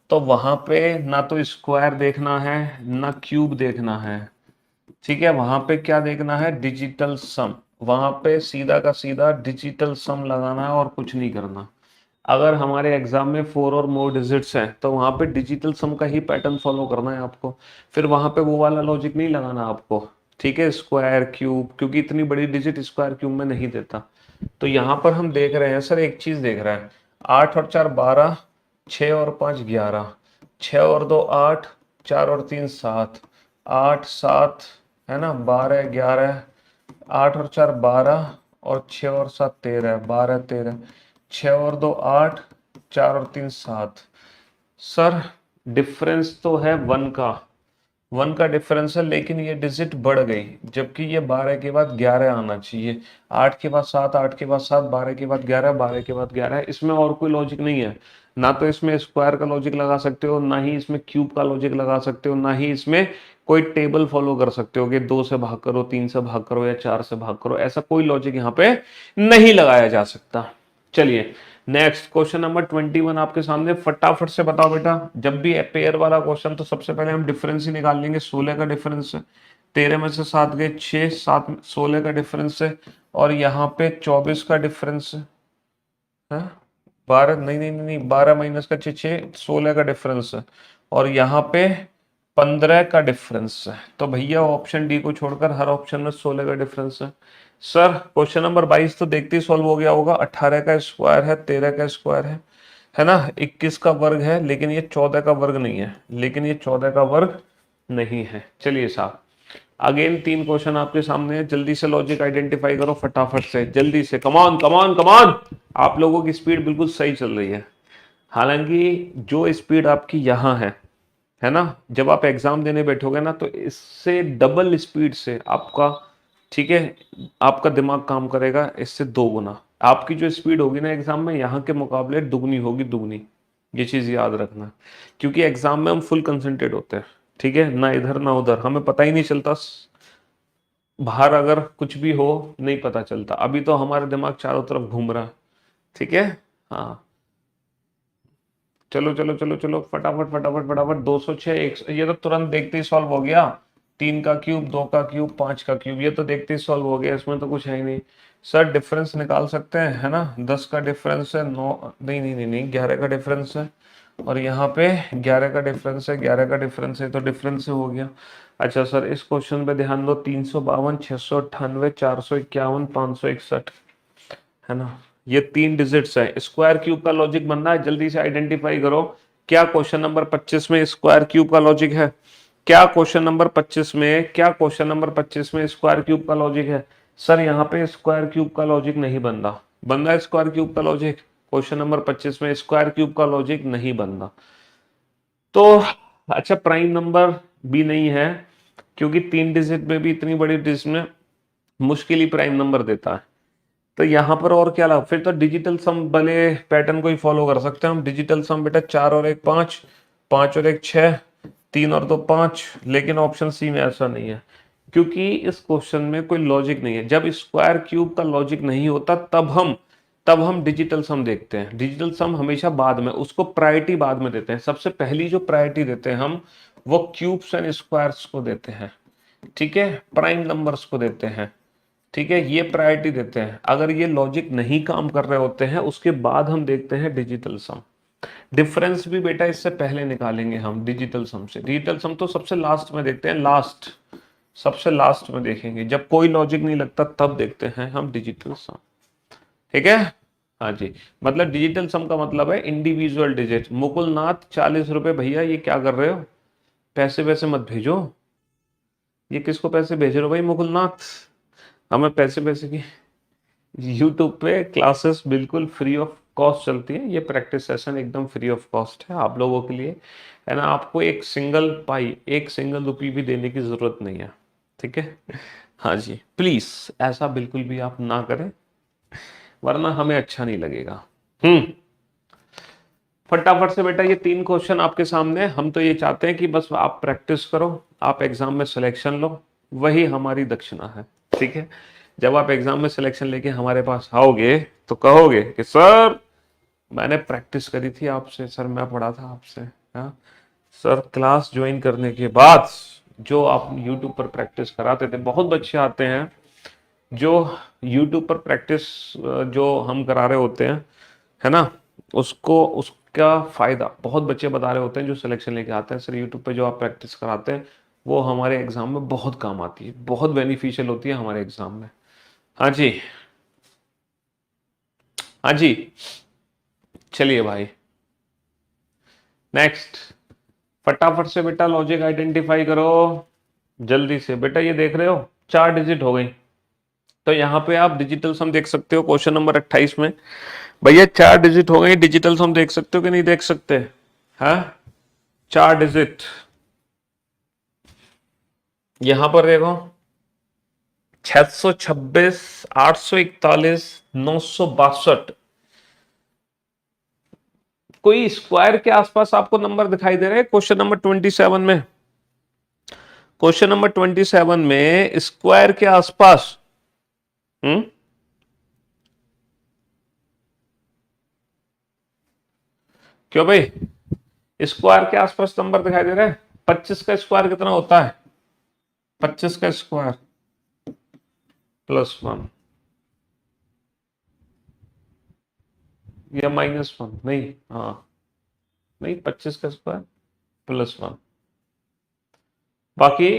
तो वहां पे ना तो स्क्वायर देखना है ना क्यूब देखना है। ठीक है, वहां पे क्या देखना है? डिजिटल सम। वहां पे सीधा का सीधा डिजिटल सम लगाना है और कुछ नहीं करना। अगर हमारे एग्जाम में 4 और मोर डिजिट्स हैं, तो वहां पे डिजिटल सम का ही पैटर्न फॉलो करना है आपको। फिर वहां पे वो वाला लॉजिक नहीं लगाना आपको। ठीक है, स्क्वायर क्यूब, क्योंकि इतनी बड़ी डिजिट स्क्वायर क्यूब में नहीं देता। तो यहाँ पर हम देख रहे हैं सर, एक चीज देख रहे हैं, 8 और 4 12, 6 और 5 11, 6 और 2 8, 4 और 3 7, 8 7 है ना, 12 11, 8 और 4 12, और 6 और 7 13, 12 13, 6 और 2 8, 4 और 3 7। सर डिफरेंस तो है 1 का, 1 का डिफरेंस है, लेकिन ये डिजिट बढ़ गई, जबकि ये 12 के बाद 11 आना चाहिए। 8 के बाद 7, 8 के बाद 7, 12 के बाद 11, 12 के बाद 11। इसमें और कोई लॉजिक नहीं है, ना तो इसमें स्क्वायर का लॉजिक लगा सकते हो, ना ही इसमें क्यूब का लॉजिक लगा सकते हो, ना ही इसमें कोई टेबल फॉलो कर सकते हो कि 2 से भाग करो, 3 से भाग करो या 4 से भाग करो। ऐसा कोई लॉजिक यहाँ पे नहीं लगाया जा सकता। चलिए नेक्स्ट क्वेश्चन नंबर 21 आपके सामने, फटाफट से बताओ बेटा। जब भी पेयर वाला क्वेश्चन तो सबसे पहले हम डिफरेंस ही निकाल लेंगे। 16 का डिफरेंस है, 13 में से 7 गए 6, 7 16 का डिफरेंस है, और यहाँ पे 24 का डिफरेंस है। 12 नहीं नहीं नहीं, 12 माइनस का 6 6, 16 का डिफरेंस है, और यहाँ पे 15 का डिफरेंस है। तो भैया ऑप्शन डी को छोड़कर हर ऑप्शन में 16 का डिफरेंस है। सर क्वेश्चन नंबर 22 तो देखते ही सॉल्व हो गया होगा। 18 का स्क्वायर है, 13 का स्क्वायर है ना, 21 का वर्ग है, लेकिन ये 14 का वर्ग नहीं है, लेकिन ये 14 का वर्ग नहीं है। चलिए साहब, अगेन 3 क्वेश्चन आपके सामने है, जल्दी से लॉजिक आइडेंटिफाई करो फटाफट से, जल्दी से, कमान कमान कमान। आप लोगों की स्पीड बिल्कुल सही चल रही है, हालांकि जो स्पीड आपकी यहाँ है ना, जब आप एग्जाम देने बैठोगे ना तो इससे डबल स्पीड से आपका, ठीक है, आपका दिमाग काम करेगा, इससे 2 गुना आपकी जो स्पीड होगी ना एग्जाम में, यहाँ के मुकाबले दुगनी होगी, दुगनी। ये चीज याद रखना, क्योंकि एग्जाम में हम फुल कंसंट्रेट होते हैं, ठीक है, ना इधर ना उधर, हमें पता ही नहीं चलता बाहर अगर कुछ भी हो, नहीं पता चलता। अभी तो हमारा दिमाग चारों तरफ घूम रहा है, ठीक है। हाँ चलो चलो चलो चलो, फटाफट फटाफट फटाफट। 206 100, ये तो तुरंत देखते ही सॉल्व हो गया। 3 का क्यूब, 2 का क्यूब, 5 का क्यूब, ये तो देखते ही सॉल्व हो गया, इसमें तो कुछ है ही नहीं। सर डिफरेंस निकाल सकते हैं, है ना। 10 का डिफरेंस है, 9 नहीं नहीं नहीं नहीं, 11 का डिफरेंस है, और यहाँ पे 11 का डिफरेंस है, 11 का डिफरेंस है, तो डिफरेंस से हो गया। अच्छा सर इस क्वेश्चन पे ध्यान दो, 352, 698, 451, 561, है ना, ये 3 डिजिट्स है। स्क्वायर क्यूब का लॉजिक बनना है, जल्दी से आइडेंटिफाई करो। क्या क्वेश्चन नंबर 25 में स्क्वायर क्यूब का लॉजिक है? क्या क्वेश्चन नंबर 25 में, क्या क्वेश्चन नंबर 25 में स्क्वायर क्यूब का लॉजिक है? सर यहाँ पे स्क्वायर क्यूब का लॉजिक नहीं बन रहा, बन रहा है स्क्वायर क्यूब का लॉजिक? क्वेश्चन नंबर 25 में स्क्वायर क्यूब का लॉजिक नहीं बन रहा। तो अच्छा, प्राइम नंबर भी नहीं है, क्योंकि 3 डिजिट में भी, इतनी बड़ी डिजिट में मुश्किल ही प्राइम नंबर देता है। तो यहाँ पर और क्या लाभ, फिर तो डिजिटल सम भले पैटर्न को ही फॉलो कर सकते हैं हम। डिजिटल सम बेटा 4 और 1 5, 5 और 1 6, 3 और 2 5, लेकिन ऑप्शन सी में ऐसा नहीं है, क्योंकि इस क्वेश्चन में कोई लॉजिक नहीं है। जब स्क्वायर क्यूब का लॉजिक नहीं होता तब हम डिजिटल सम देखते हैं। डिजिटल सम हमेशा बाद में, उसको प्रायोरिटी बाद में देते हैं। सबसे पहली जो प्रायोरिटी देते हैं हम, वो क्यूब्स एंड स्क्वायर्स को देते हैं, ठीक है, प्राइम नंबर्स को देते हैं, ठीक है, ये प्रायोरिटी देते हैं। अगर ये लॉजिक नहीं काम कर रहे होते हैं, उसके बाद हम देखते हैं डिजिटल सम। डिफरेंस भी बेटा इससे पहले निकालेंगे हम डिजिटल सम से। डिजिटल सम तो सबसे लास्ट में देखते हैं, लास्ट, सबसे लास्ट में देखेंगे, जब कोई लॉजिक नहीं लगता तब देखते हैं हम डिजिटल सम, ठीक है। हाँ जी, मतलब डिजिटल सम का मतलब है इंडिविजुअल डिजिट। मुकुल नाथ 40 रुपए, भैया ये क्या कर रहे हो, पैसे वैसे मत भेजो। ये किसको पैसे भेज रहे हो भाई मुकुल नाथ, हमें पैसे पैसे की। यूट्यूब पे क्लासेस बिल्कुल फ्री ऑफ कॉस्ट चलती है, ये प्रैक्टिस सेशन एकदम फ्री ऑफ कॉस्ट है आप लोगों के लिए, है ना। आपको एक सिंगल पाई, एक सिंगल रुपी भी देने की जरूरत नहीं है, ठीक है। हाँ जी, प्लीज ऐसा बिल्कुल भी आप ना करें, वरना हमें अच्छा नहीं लगेगा। फटाफट से बेटा, ये 3 क्वेश्चन आपके सामने। हम तो ये चाहते हैं कि बस आप प्रैक्टिस करो, आप एग्जाम में सिलेक्शन लो, वही हमारी दक्षिणा है, ठीक है। जब आप एग्जाम में सिलेक्शन लेके हमारे पास आओगे तो कहोगे कि सर मैंने प्रैक्टिस करी थी आपसे, सर मैं पढ़ा था आपसे, हाँ सर, क्लास ज्वाइन करने के बाद जो आप यूट्यूब पर प्रैक्टिस कराते थे। बहुत बच्चे आते हैं जो यूट्यूब पर प्रैक्टिस जो हम करा रहे होते हैं, है ना, उसको, उसका फायदा बहुत बच्चे बता रहे होते हैं जो सिलेक्शन लेके आते हैं, सर यूट्यूब पे जो आप प्रैक्टिस कराते हैं वो हमारे एग्जाम में बहुत काम आती है, बहुत बेनिफिशियल होती है हमारे एग्जाम में। हाँ जी, हाँ जी, चलिए भाई नेक्स्ट। फटाफट से बेटा लॉजिक आइडेंटिफाई करो जल्दी से। बेटा ये देख रहे हो 4 डिजिट हो गई, तो यहाँ पे आप डिजिटल सम देख सकते हो क्वेश्चन नंबर 28 में। भैया 4 डिजिट हो गई, डिजिटल सम देख सकते हो कि नहीं देख सकते? हाँ 4 डिजिट। यहां पर देखो 626, 841, 962। कोई स्क्वायर के आसपास आपको नंबर दिखाई दे रहे हैं क्वेश्चन नंबर 27 में? क्वेश्चन नंबर 27 में स्क्वायर के आसपास क्यों भाई, स्क्वायर के आसपास नंबर दिखाई दे रहा है? 25 का स्क्वायर कितना होता है? 25 का स्क्वायर +1 या -1? नहीं, हाँ नहीं, 25 का स्क्वायर +1। बाकी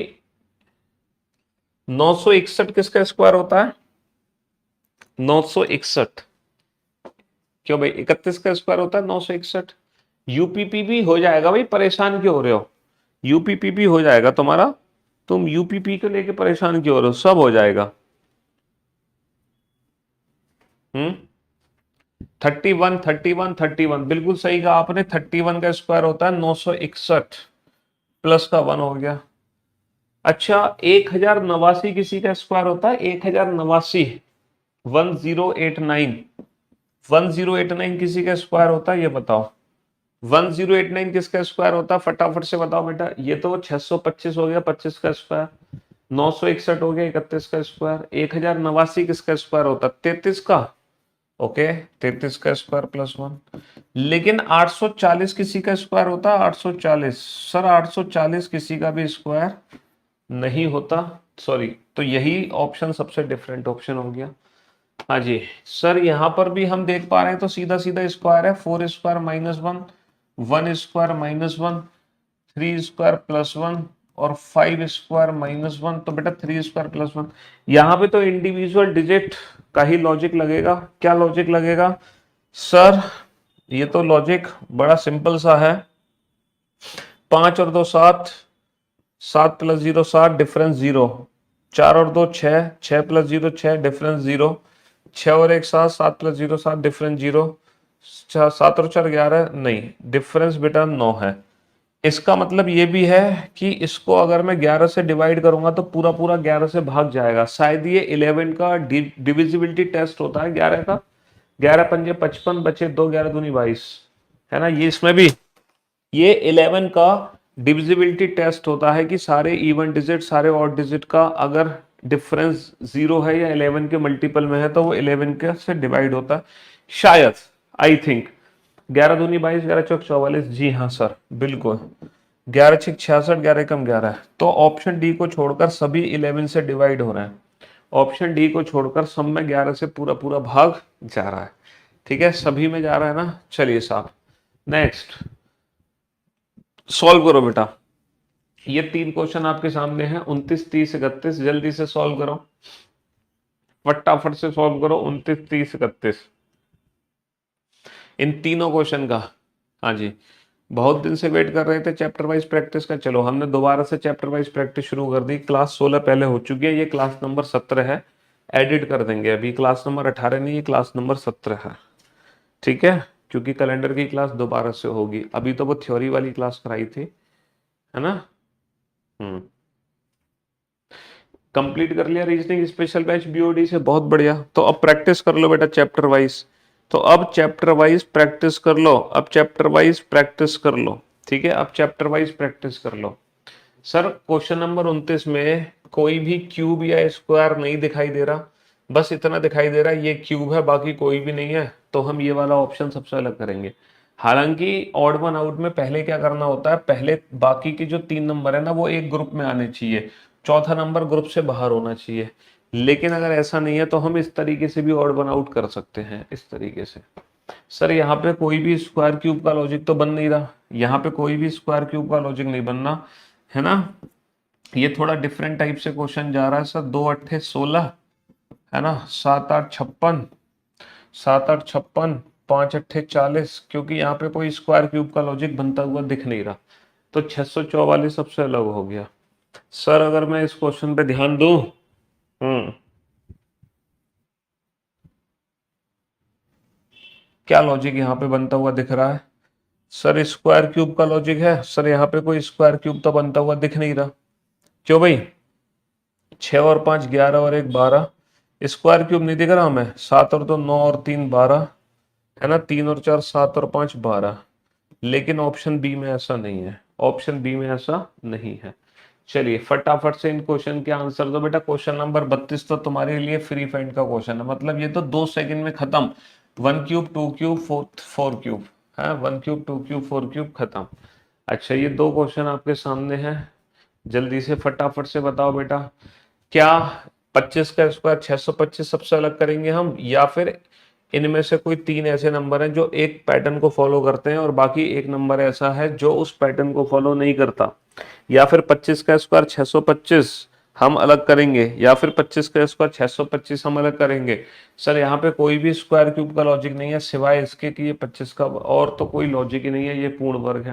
961 किसका स्क्वायर होता है? 961। क्यों भाई 31 का स्क्वायर होता है 961। यूपीपी भी हो जाएगा भाई, परेशान क्यों हो रहे हो? यूपीपी भी हो जाएगा तुम्हारा, तुम यूपीपी को लेके परेशान क्यों हो रहे हो? सब हो जाएगा। 31, 31, 31 बिल्कुल सही कहा आपने। 31 का स्क्वायर होता है 961, प्लस का 1 हो गया। अच्छा 1089 किसी का स्क्वायर होता है? 1089, 1089, 1089 किसी का स्क्वायर होता है? ये बताओ 1089 किसका स्क्वायर होता है? फटाफट से बताओ बेटा। ये तो 625 हो गया 25 का स्क्वायर, 961 हो गया 31 का स्क्वायर, 1089 किसका स्क्वायर होता है? 33 का। ओके 33 का स्क्वायर +1। लेकिन 840 किसी का स्क्वायर होता है? 840 सर, 840 किसी का भी स्क्वायर नहीं होता, सॉरी। तो यही ऑप्शन सबसे डिफरेंट ऑप्शन हो गया। हाँ जी सर, यहां पर भी हम देख पा रहे हैं तो सीधा सीधा स्क्वायर है। 4 स्क्वायर -1, 1 स्क्वायर -1, 3 स्क्वायर +1 और 5 स्क्वायर -1। तो बेटा 3 स्क्वायर +1, यहाँ पे तो इंडिविजुअल डिजिट का ही लॉजिक लगेगा। क्या लॉजिक लगेगा सर? ये तो लॉजिक बड़ा सिंपल सा है। 5 और 2 7, 7 + 0 7, डिफरेंस 0। 4 और 2 6, 6 + 0 6, डिफरेंस 0। 6 और 1 7, 7 + 0 7, डिफरेंस 0। 7 और 4 11, नहीं, डिफरेंस बेटा 9 है। इसका मतलब ये भी है कि इसको अगर मैं 11 से डिवाइड करूंगा तो पूरा पूरा 11 से भाग जाएगा। शायद ये 11 का डिविजिबिलिटी टेस्ट होता है 11 का। 11 पंजे 55, बचे 2, 11 दूनी 22, है ना? ये इसमें भी ये 11 का डिविजिबिलिटी टेस्ट होता है कि सारे इवन डिजिट सारे ऑड डिजिट का अगर डिफरेंस 0 है या 11 के मल्टीपल में है तो वो 11 के से डिवाइड होता है शायद, आई थिंक। 11 दूनी 22, 11 चौक 44, जी हाँ सर बिल्कुल। 11 छक 66, 11 कम 11 है। तो ऑप्शन डी को छोड़कर सभी 11 से डिवाइड हो रहे हैं। ऑप्शन डी को छोड़कर सब में 11 से पूरा पूरा भाग जा रहा है। ठीक है, सभी में जा रहा है ना? चलिए साहब नेक्स्ट सॉल्व करो बेटा। ये 3 क्वेश्चन आपके सामने हैं, 29, 30, 31। जल्दी से सॉल्व करो, फटाफट से सॉल्व करो 29, 30, 31 इन तीनों क्वेश्चन का। हाँ जी, बहुत दिन से वेट कर रहे थे चैप्टर वाइज प्रैक्टिस का। चलो हमने दोबारा से चैप्टर वाइज प्रैक्टिस शुरू कर दी। क्लास 16 पहले हो चुकी है, ये क्लास नंबर 17 है। एडिट कर देंगे अभी, क्लास नंबर 18 नहीं, ये क्लास नंबर 17 है। ठीक है, क्योंकि कैलेंडर की क्लास दोबारा से होगी। अभी तो वो थ्योरी वाली क्लास कराई थी, है ना? कंप्लीट कर लिया रीजनिंग स्पेशल बैच बीओडी से, बहुत बढ़िया। तो अब प्रैक्टिस कर लो बेटा चैप्टर वाइज। तो अब चैप्टर वाइज प्रैक्टिस कर लो, अब चैप्टर वाइज प्रैक्टिस कर लो। ठीक है, अब चैप्टर वाइज प्रैक्टिस कर लो। सर क्वेश्चन नंबर 29 में कोई भी क्यूब या स्क्वायर नहीं दिखाई दे रहा, बस इतना दिखाई दे रहा है ये क्यूब है, बाकी कोई भी नहीं है। तो हम ये वाला ऑप्शन सबसे अलग करेंगे। हालांकि ऑड वन आउट में पहले क्या करना होता है, पहले बाकी के जो 3 नंबर है ना वो एक ग्रुप में आने चाहिए, चौथा नंबर ग्रुप से बाहर होना चाहिए। लेकिन अगर ऐसा नहीं है तो हम इस तरीके से भी ऑड वन आउट कर सकते हैं, इस तरीके से। सर यहाँ पे कोई भी स्क्वायर क्यूब का लॉजिक तो बन नहीं रहा, यहाँ पे कोई भी स्क्वायर क्यूब का लॉजिक नहीं बनना, है ना? ये थोड़ा डिफरेंट टाइप से क्वेश्चन जा रहा है सर। 2 8 16, है ना? 7 8 56, 7 8 56, 5 8 40, क्योंकि यहाँ पे कोई स्क्वायर क्यूब का लॉजिक बनता हुआ दिख नहीं रहा। तो 644 सबसे अलग हो गया। सर अगर मैं इस क्वेश्चन पे ध्यान दूं, क्या लॉजिक यहाँ पे बनता हुआ दिख रहा है? सर स्क्वायर क्यूब का लॉजिक है। सर यहाँ पे कोई स्क्वायर क्यूब तो बनता हुआ दिख नहीं रहा। क्यों भाई? 6 और 5 11 और 1 12, स्क्वायर क्यूब नहीं दिख रहा हमें। 7 और 2 9 और 3 12, है ना। 3 और 4 7 और 5 12। लेकिन ऑप्शन बी में ऐसा नहीं है, ऑप्शन बी में ऐसा नहीं है। चलिए फटाफट से इन क्वेश्चन के आंसर दो बेटा। क्वेश्चन नंबर 32 तो तुम्हारे लिए फ्री फाइंड का क्वेश्चन है, मतलब ये तो 2 सेकंड में खत्म। 1 क्यूब 2 क्यूब 4 क्यूब है, 1 क्यूब 2 क्यूब 4 क्यूब खत्म। अच्छा ये 2 क्वेश्चन आपके सामने हैं, जल्दी से फटाफट से बताओ बेटा। क्या 25 का स्क्वायर 625 सबसे अलग करेंगे हम, या फिर इनमें से कोई 3 ऐसे नंबर हैं जो एक पैटर्न को फॉलो करते हैं और बाकी एक नंबर ऐसा है जो उस पैटर्न को फॉलो नहीं करता, या फिर 25 का स्क्वायर 625 हम अलग करेंगे, या फिर 25 का स्क्वायर 625 हम अलग करेंगे। सर यहाँ पे कोई भी स्क्वायर क्यूब का लॉजिक नहीं है सिवाय इसके कि ये 25 का, और तो कोई लॉजिक ही नहीं है, ये पूर्ण वर्ग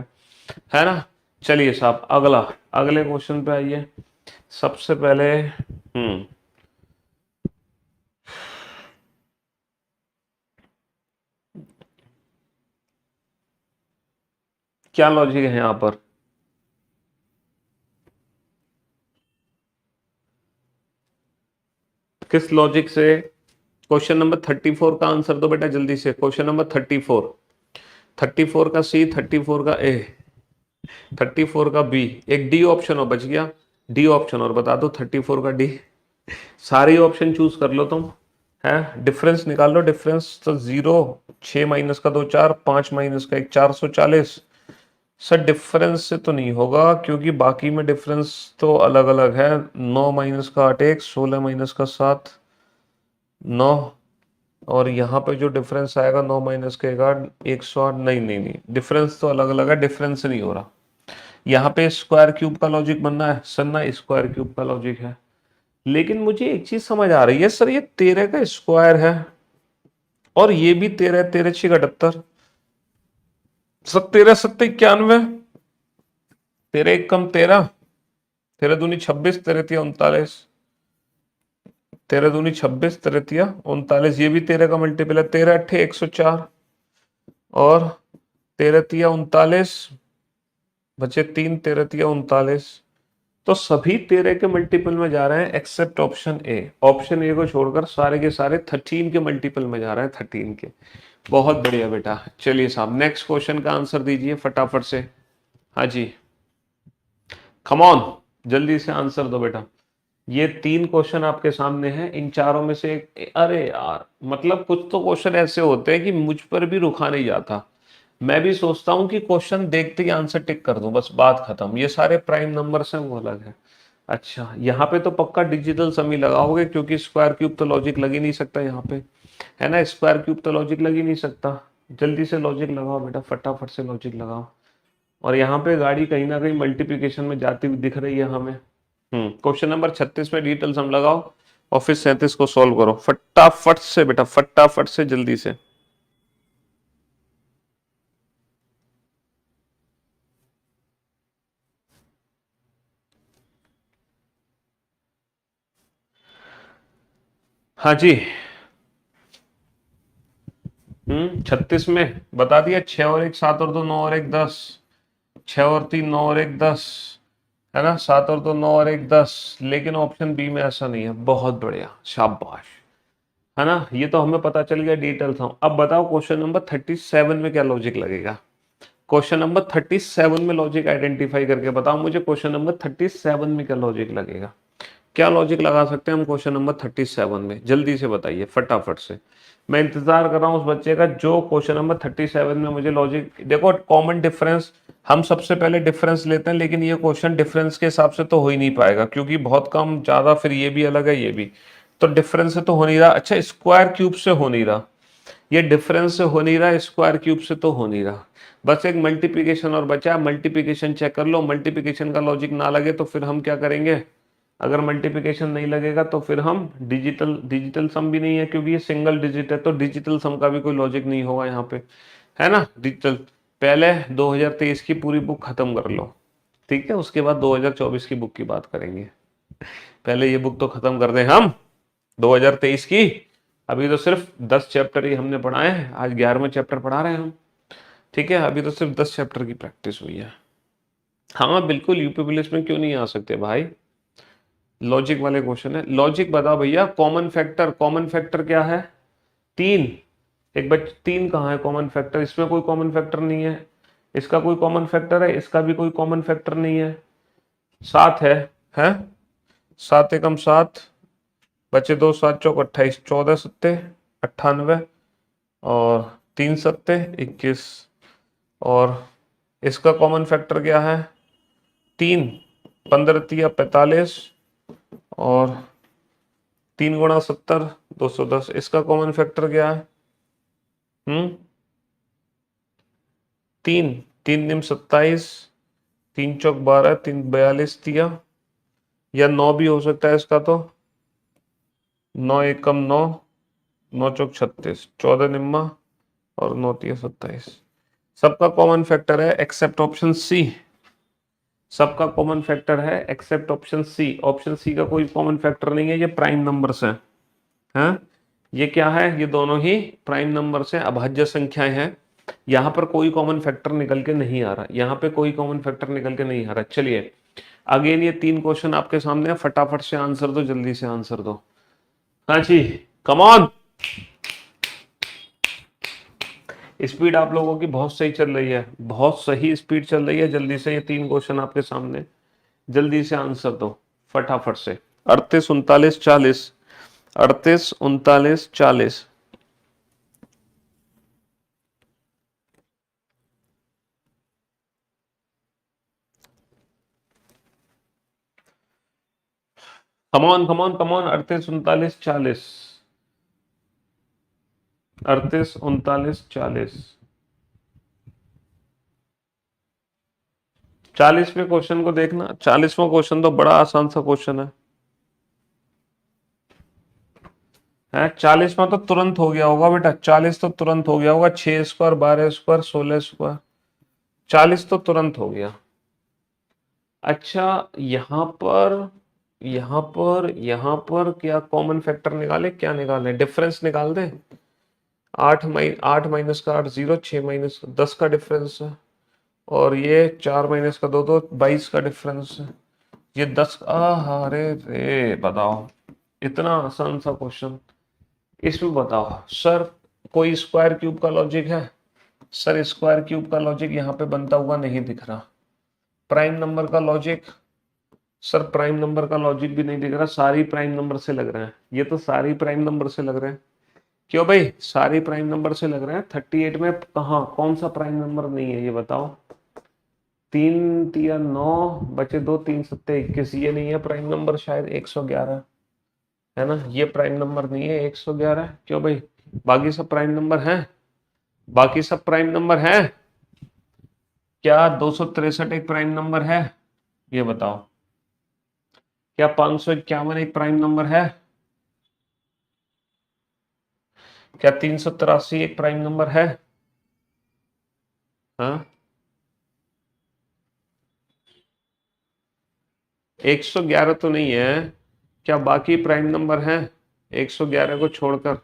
है ना। चलिए साहब अगला, अगले क्वेश्चन पे आइए। सबसे पहले क्या लॉजिक है यहाँ पर? किस लॉजिक से? क्वेश्चन नंबर 34 का आंसर दो बेटा जल्दी से। क्वेश्चन नंबर 34, 34 का सी, 34 का ए, 34 का बी, एक डी ऑप्शन और बच गया। डी ऑप्शन और बता दो, 34 का डी। सारे ऑप्शन चूज कर लो तुम, है। डिफरेंस निकाल लो, डिफरेंस तो 0, 6 माइनस का 2 4, 5 माइनस का 1 440। सर डिफरेंस से तो नहीं होगा क्योंकि बाकी में डिफरेंस तो अलग अलग है। 9 माइनस का 8 1, 16 माइनस का 7 9, और यहाँ पे जो डिफरेंस आएगा 9 माइनस के 11 108। नहीं नहीं नहीं, डिफरेंस तो अलग अलग है, डिफरेंस से नहीं हो रहा। यहाँ पे स्क्वायर क्यूब का लॉजिक बनना है सर, ना स्क्वायर क्यूब का लॉजिक है। लेकिन मुझे एक चीज समझ आ रही है सर, ये 13 का स्क्वायर है और ये भी 13, 13 6 78, 13 7 91, 13 1 कम 13, 13 दूनी 26, 13 तिया 39, 13 दूनी 26, 13 तिया 39, ये भी 13 का मल्टीपल है। 13 अट्ठे 104 और 13 तिया 39, बचे 3, 13 तिया 39। तो सभी 13 के मल्टीपल में जा रहे हैं except option A. Option A को छोड़कर सारे के सारे 13 के मल्टीपल में जा रहे हैं, 13 के। बहुत बढ़िया बेटा। चलिए साहब नेक्स्ट क्वेश्चन का आंसर दीजिए फटाफट से। हाँ जी, कम ऑन, जल्दी से आंसर दो बेटा। ये 3 क्वेश्चन आपके सामने हैं, इन चारों में से एक। अरे यार मतलब कुछ तो क्वेश्चन ऐसे होते हैं कि मुझ पर भी रुका नहीं जाता। मैं भी सोचता हूँ कि क्वेश्चन देखते ही आंसर टिक कर दूं, बस बात खत्म। ये सारे प्राइम नंबर्स हैं, वो अलग है। अच्छा यहाँ पे तो पक्का डिजिटल सम ही लगाओगे क्योंकि स्क्वायर क्यूब तो लॉजिक लग ही नहीं सकता यहाँ पे, है ना। स्क्वायर क्यूब तो लॉजिक लग ही नहीं सकता। जल्दी से लॉजिक लगाओ बेटा, फटाफट से लॉजिक लगाओ। और यहाँ पे गाड़ी कहीं ना कहीं मल्टीप्लिकेशन में जाती हुई दिख रही है हमें। क्वेश्चन नंबर 36 में डिजिटल सम लगाओ और फिर 37 को सॉल्व करो फटाफट से बेटा, फटाफट से जल्दी से। हाँ जी। 36 में बता दिया। 6 और 1 7 और 2 9 और 1 10, 6 और 3 9 और 1 10, है ना। 7 और 2 9 और 1 10, लेकिन ऑप्शन बी में ऐसा नहीं है। बहुत बढ़िया, शाबाश, है ना। ये तो हमें पता चल गया डिटेल था। अब बताओ क्वेश्चन नंबर 37 में क्या लॉजिक लगेगा। क्वेश्चन नंबर 37 में लॉजिक आइडेंटिफाई करके बताओ मुझे, क्वेश्चन नंबर 37 में क्या लॉजिक लगेगा। क्या लॉजिक लगा सकते हैं हम क्वेश्चन नंबर 37 में, जल्दी से बताइए फटाफट से। मैं इंतजार कर रहा हूं उस बच्चे का जो क्वेश्चन नंबर 37 में मुझे लॉजिक। देखो कॉमन डिफरेंस, हम सबसे पहले डिफरेंस लेते हैं, लेकिन ये क्वेश्चन डिफरेंस के हिसाब से तो हो ही नहीं पाएगा क्योंकि बहुत कम ज्यादा, फिर ये भी अलग है ये भी, तो डिफरेंस से तो हो नहीं रहा। अच्छा स्क्वायर क्यूब से हो नहीं रहा, ये डिफरेंस से हो नहीं रहा, स्क्वायर क्यूब से तो हो नहीं रहा। बस एक मल्टीप्लिकेशन और बचा, मल्टीप्लिकेशन चेक कर लो। मल्टीप्लिकेशन का लॉजिक ना लगे तो फिर हम क्या करेंगे। अगर मल्टीप्लिकेशन नहीं लगेगा तो फिर हम डिजिटल, डिजिटल सम भी नहीं है क्योंकि ये सिंगल डिजिट है, तो डिजिटल सम का भी कोई लॉजिक नहीं होगा यहाँ पे, है ना। डिजिटल पहले 2023 की पूरी बुक खत्म कर लो, ठीक है, उसके बाद 2024 की बुक की बात करेंगे। पहले ये बुक तो खत्म कर दें हम 2023 की। अभी तो सिर्फ 10 चैप्टर ही हमने पढ़ाए हैं, आज 11वां चैप्टर पढ़ा रहे हैं हम। ठीक है, अभी तो सिर्फ 10 चैप्टर की प्रैक्टिस हुई है। हाँ बिल्कुल, यूपी पुलिस में क्यों नहीं आ सकते भाई, लॉजिक वाले क्वेश्चन है। लॉजिक बताओ भैया, कॉमन फैक्टर, कॉमन फैक्टर क्या है? 3। एक बच 3 कहाँ है कॉमन फैक्टर? इसमें कोई कॉमन फैक्टर नहीं है, इसका कोई कॉमन फैक्टर है, इसका भी कोई कॉमन फैक्टर नहीं है। 7 है 7 एकम 7, बचे 2, 7 चौक 28, 14 सत्ते 98, और 3 सत्ते 21, और इसका कॉमन फैक्टर क्या है? 3, 15 तिया 45, और 3 गुणा 70 210। इसका कॉमन फैक्टर क्या है? 3, 3 निम 27, 3 चौक 12, 3 42 तिया, या 9 भी हो सकता है इसका, तो 9 एकम 9, 9 चौक 36, 14 निम्मा, और 9 तिया 27। सबका कॉमन फैक्टर है एक्सेप्ट ऑप्शन सी। सबका कॉमन फैक्टर है except option C. Option C का कोई कॉमन फैक्टर नहीं है, ये प्राइम नंबर्स हैं। हैं, ये क्या है? ये दोनों ही प्राइम नंबर से अभाज्य संख्याएं हैं। यहां पर कोई कॉमन फैक्टर निकल के नहीं आ रहा, यहां पे कोई कॉमन फैक्टर निकल के नहीं आ रहा। चलिए अगेन ये 3 क्वेश्चन आपके सामने है, फटाफट से आंसर दो, जल्दी से आंसर दो। हाँ जी, कम ऑन। स्पीड आप लोगों की बहुत सही चल रही है, बहुत सही स्पीड चल रही है। जल्दी से ये 3 क्वेश्चन आपके सामने, जल्दी से आंसर दो फटाफट से। 38 39 40, 38 39 40। Come on come on come on, 38 39 40, 38 39 40। 40वें क्वेश्चन को देखना, 40वां क्वेश्चन तो बड़ा आसान सा क्वेश्चन है 40वां तो तुरंत हो गया होगा बेटा, 40 तो तुरंत हो गया होगा। 6 स्क्वायर 12 स्क्वायर 16 स्क्वायर, 40 तो तुरंत हो गया। अच्छा, यहाँ पर क्या कॉमन फैक्टर निकाले, क्या निकाले? डिफरेंस निकाल दे। 8 माइनस का 8 0, 6 माइनस 10 का डिफरेंस है, और ये 4 माइनस का 2 2, 22 का डिफरेंस है। ये 10, अरे रे बताओ, इतना आसान सा क्वेश्चन। इसमें बताओ सर, कोई स्क्वायर क्यूब का लॉजिक है? सर स्क्वायर क्यूब का लॉजिक यहाँ पे बनता हुआ नहीं दिख रहा। प्राइम नंबर का लॉजिक, सर प्राइम नंबर का लॉजिक भी नहीं दिख रहा। सारी प्राइम नंबर से लग रहे हैं, ये तो सारी प्राइम नंबर से लग रहे हैं। क्यों भाई, सारी प्राइम नंबर से लग रहे हैं। 38 में कहा कौन सा प्राइम नंबर नहीं है ये बताओ? 3 तिया 9, बचे 2, 3 सत्ते 21, ये नहीं है प्राइम नंबर। शायद 111 है ना, ये प्राइम नंबर नहीं है 111। क्यों भाई, बाकी सब प्राइम नंबर हैं, बाकी सब प्राइम नंबर हैं। क्या 263 एक प्राइम नंबर है? ये बताओ। क्या 551 एक प्राइम नंबर है? क्या 383 एक प्राइम नंबर है? हाँ, 111 तो नहीं है। क्या बाकी प्राइम नंबर हैं 111 को छोड़कर?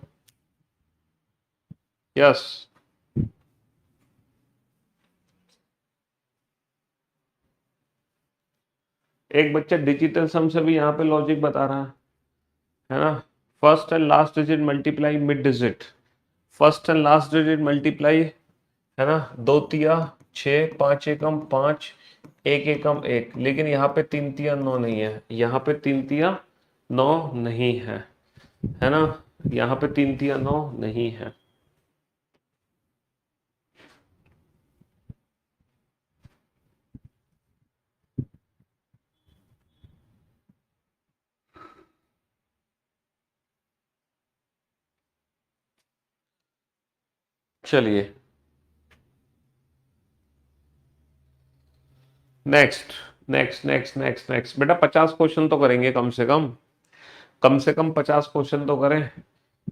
यस। एक बच्चा डिजिटल सम से भी यहाँ पे लॉजिक बता रहा है ना। First and last digit multiply mid digit, first and last digit multiply, है ना। 2 तिया 6, 5 एकम 5, 1 एकम 1। लेकिन यहाँ पे 3 तिया 9 नहीं है, यहाँ पे 3 तिया 9 नहीं है ना। यहाँ पे 3 तिया 9 नहीं है। चलिए next next next next next बेटा, 50 क्वेश्चन तो करेंगे कम से कम, 50 क्वेश्चन तो करें।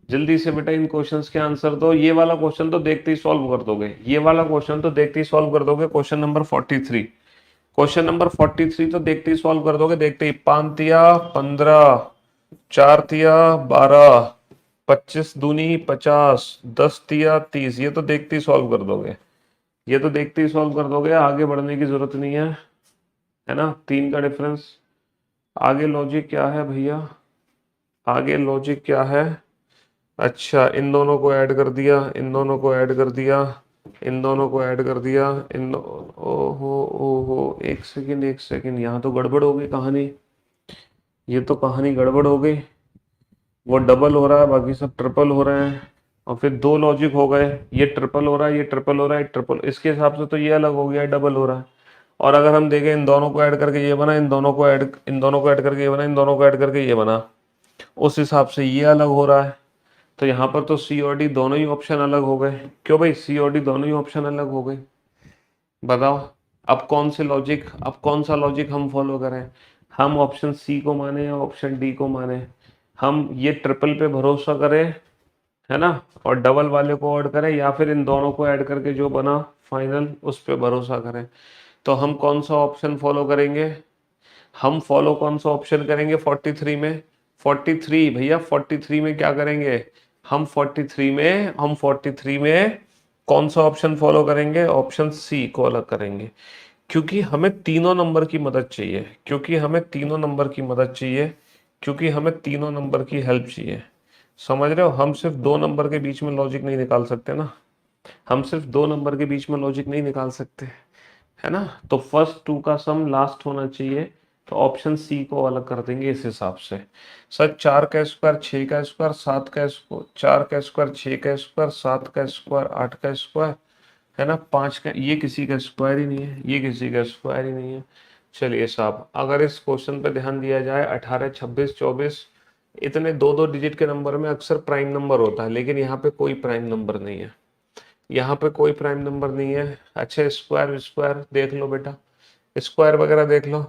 जल्दी से बेटा इन क्वेश्चंस के आंसर दो। ये वाला क्वेश्चन तो देखते ही सॉल्व कर दोगे, ये वाला क्वेश्चन तो देखते ही सॉल्व कर दोगे। क्वेश्चन नंबर 43, क्वेश्चन नंबर 43 तो देखते ही सॉल्व कर दोगे, देखते ही। 5 तिया 15, 4 तिया 12, 25 दूनी 50, 10 तिया 30, ये तो देखते ही सॉल्व कर दोगे, ये तो देखते ही सॉल्व कर दोगे, आगे बढ़ने की जरूरत नहीं है ना। 3 का डिफरेंस। आगे लॉजिक क्या है भैया, आगे लॉजिक क्या है? अच्छा, इन दोनों को ऐड कर दिया, इन दोनों को ऐड कर दिया, इन दोनों को ऐड कर दिया, ओहो ओहो, एक सेकंड एक सेकंड, यहाँ तो गड़बड़ हो गई कहानी, ये तो कहानी गड़बड़ हो गई। वो डबल हो रहा है, बाकी सब ट्रिपल हो रहे हैं, और फिर दो लॉजिक हो गए, ये ट्रिपल हो रहा है, ये ट्रिपल हो रहा है, ट्रिपल, इसके हिसाब से तो ये अलग हो गया, डबल हो रहा है। और अगर हम देखें, इन दोनों को ऐड करके ये बना, इन दोनों को ऐड, इन दोनों को ऐड करके ये बना, इन दोनों को ऐड करके ये बना, उस हिसाब से ये अलग हो रहा है। तो यहाँ पर तो सी और डी दोनों ही ऑप्शन अलग हो गए। क्यों भाई, सी और डी दोनों ही ऑप्शन अलग हो गए? बताओ, अब कौन से लॉजिक, अब कौन सा लॉजिक हम फॉलो करें? हम ऑप्शन सी को माने या ऑप्शन डी को माने? हम ये ट्रिपल पे भरोसा करें, है ना, और डबल वाले को ऐड करें, या फिर इन दोनों को ऐड करके जो बना फाइनल उस पे भरोसा करें? तो हम कौन सा ऑप्शन फॉलो करेंगे? हम फॉलो कौन सा ऑप्शन करेंगे 43 में? 43 भैया, 43 में क्या करेंगे? हम 43 में कौन सा ऑप्शन फॉलो करेंगे? ऑप्शन सी को अलग करेंगे, क्योंकि हमें तीनों नंबर की मदद चाहिए, क्योंकि हमें तीनों नंबर की मदद चाहिए, क्योंकि हमें तीनों नंबर की हेल्प चाहिए। समझ रहे हो? हम सिर्फ दो नंबर के बीच में लॉजिक नहीं निकाल सकते ना, हम सिर्फ दो नंबर के बीच में लॉजिक नहीं निकाल सकते, है ना। तो फर्स्ट टू का सम लास्ट होना चाहिए, तो ऑप्शन सी को अलग कर देंगे इस हिसाब से। सर 4 का स्क्वायर 6 का स्क्वायर 7 का स्क्वायर, 4 का स्क्वायर 6 का स्क्वायर 7 का स्क्वायर 8 का स्क्वायर, है ना, 5 का, ये किसी का स्क्वायर ही नहीं है, ये किसी का स्क्वायर ही नहीं है। चलिए साहब, अगर इस क्वेश्चन पे ध्यान दिया जाए, 18 26 24 इतने दो दो डिजिट के नंबर में अक्सर प्राइम नंबर होता है, लेकिन यहाँ पे कोई प्राइम नंबर नहीं है, यहाँ पे कोई प्राइम नंबर नहीं है। अच्छा, स्क्वायर स्क्वायर देख लो बेटा, स्क्वायर वगैरह देख लो।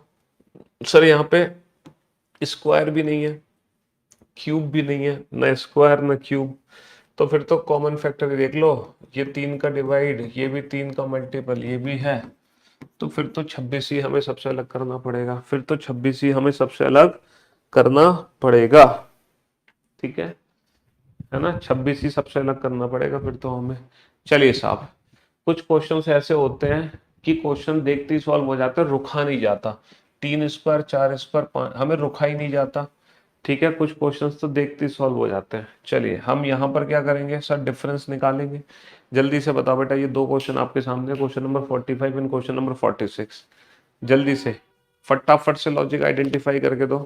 सर यहाँ पे स्क्वायर भी नहीं है, क्यूब भी नहीं है, ना स्क्वायर ना क्यूब, तो फिर तो कॉमन फैक्टर देख लो, ये 3 का डिवाइड, ये भी 3 का मल्टीपल, ये भी है, तो फिर तो 26 ही हमें सबसे अलग करना पड़ेगा, फिर तो 26 ही हमें सबसे अलग करना पड़ेगा, ठीक है ना, 26 ही सबसे अलग करना पड़ेगा फिर तो हमें। चलिए साहब, कुछ क्वेश्चन ऐसे होते हैं कि क्वेश्चन देखते ही सॉल्व हो जाता है, रुका नहीं जाता, 3 स्क्वायर 4 स्क्वायर 5 हमें रुका ही नहीं जाता, ठीक है, कुछ क्वेश्चंस तो देखते ही सॉल्व हो जाते हैं। चलिए हम यहाँ पर क्या करेंगे सर, डिफरेंस निकालेंगे। जल्दी से बताओ बेटा, ये दो क्वेश्चन आपके सामने, question number 45 and question number 46, जल्दी से फटाफट से लॉजिक आइडेंटिफाई करके दो।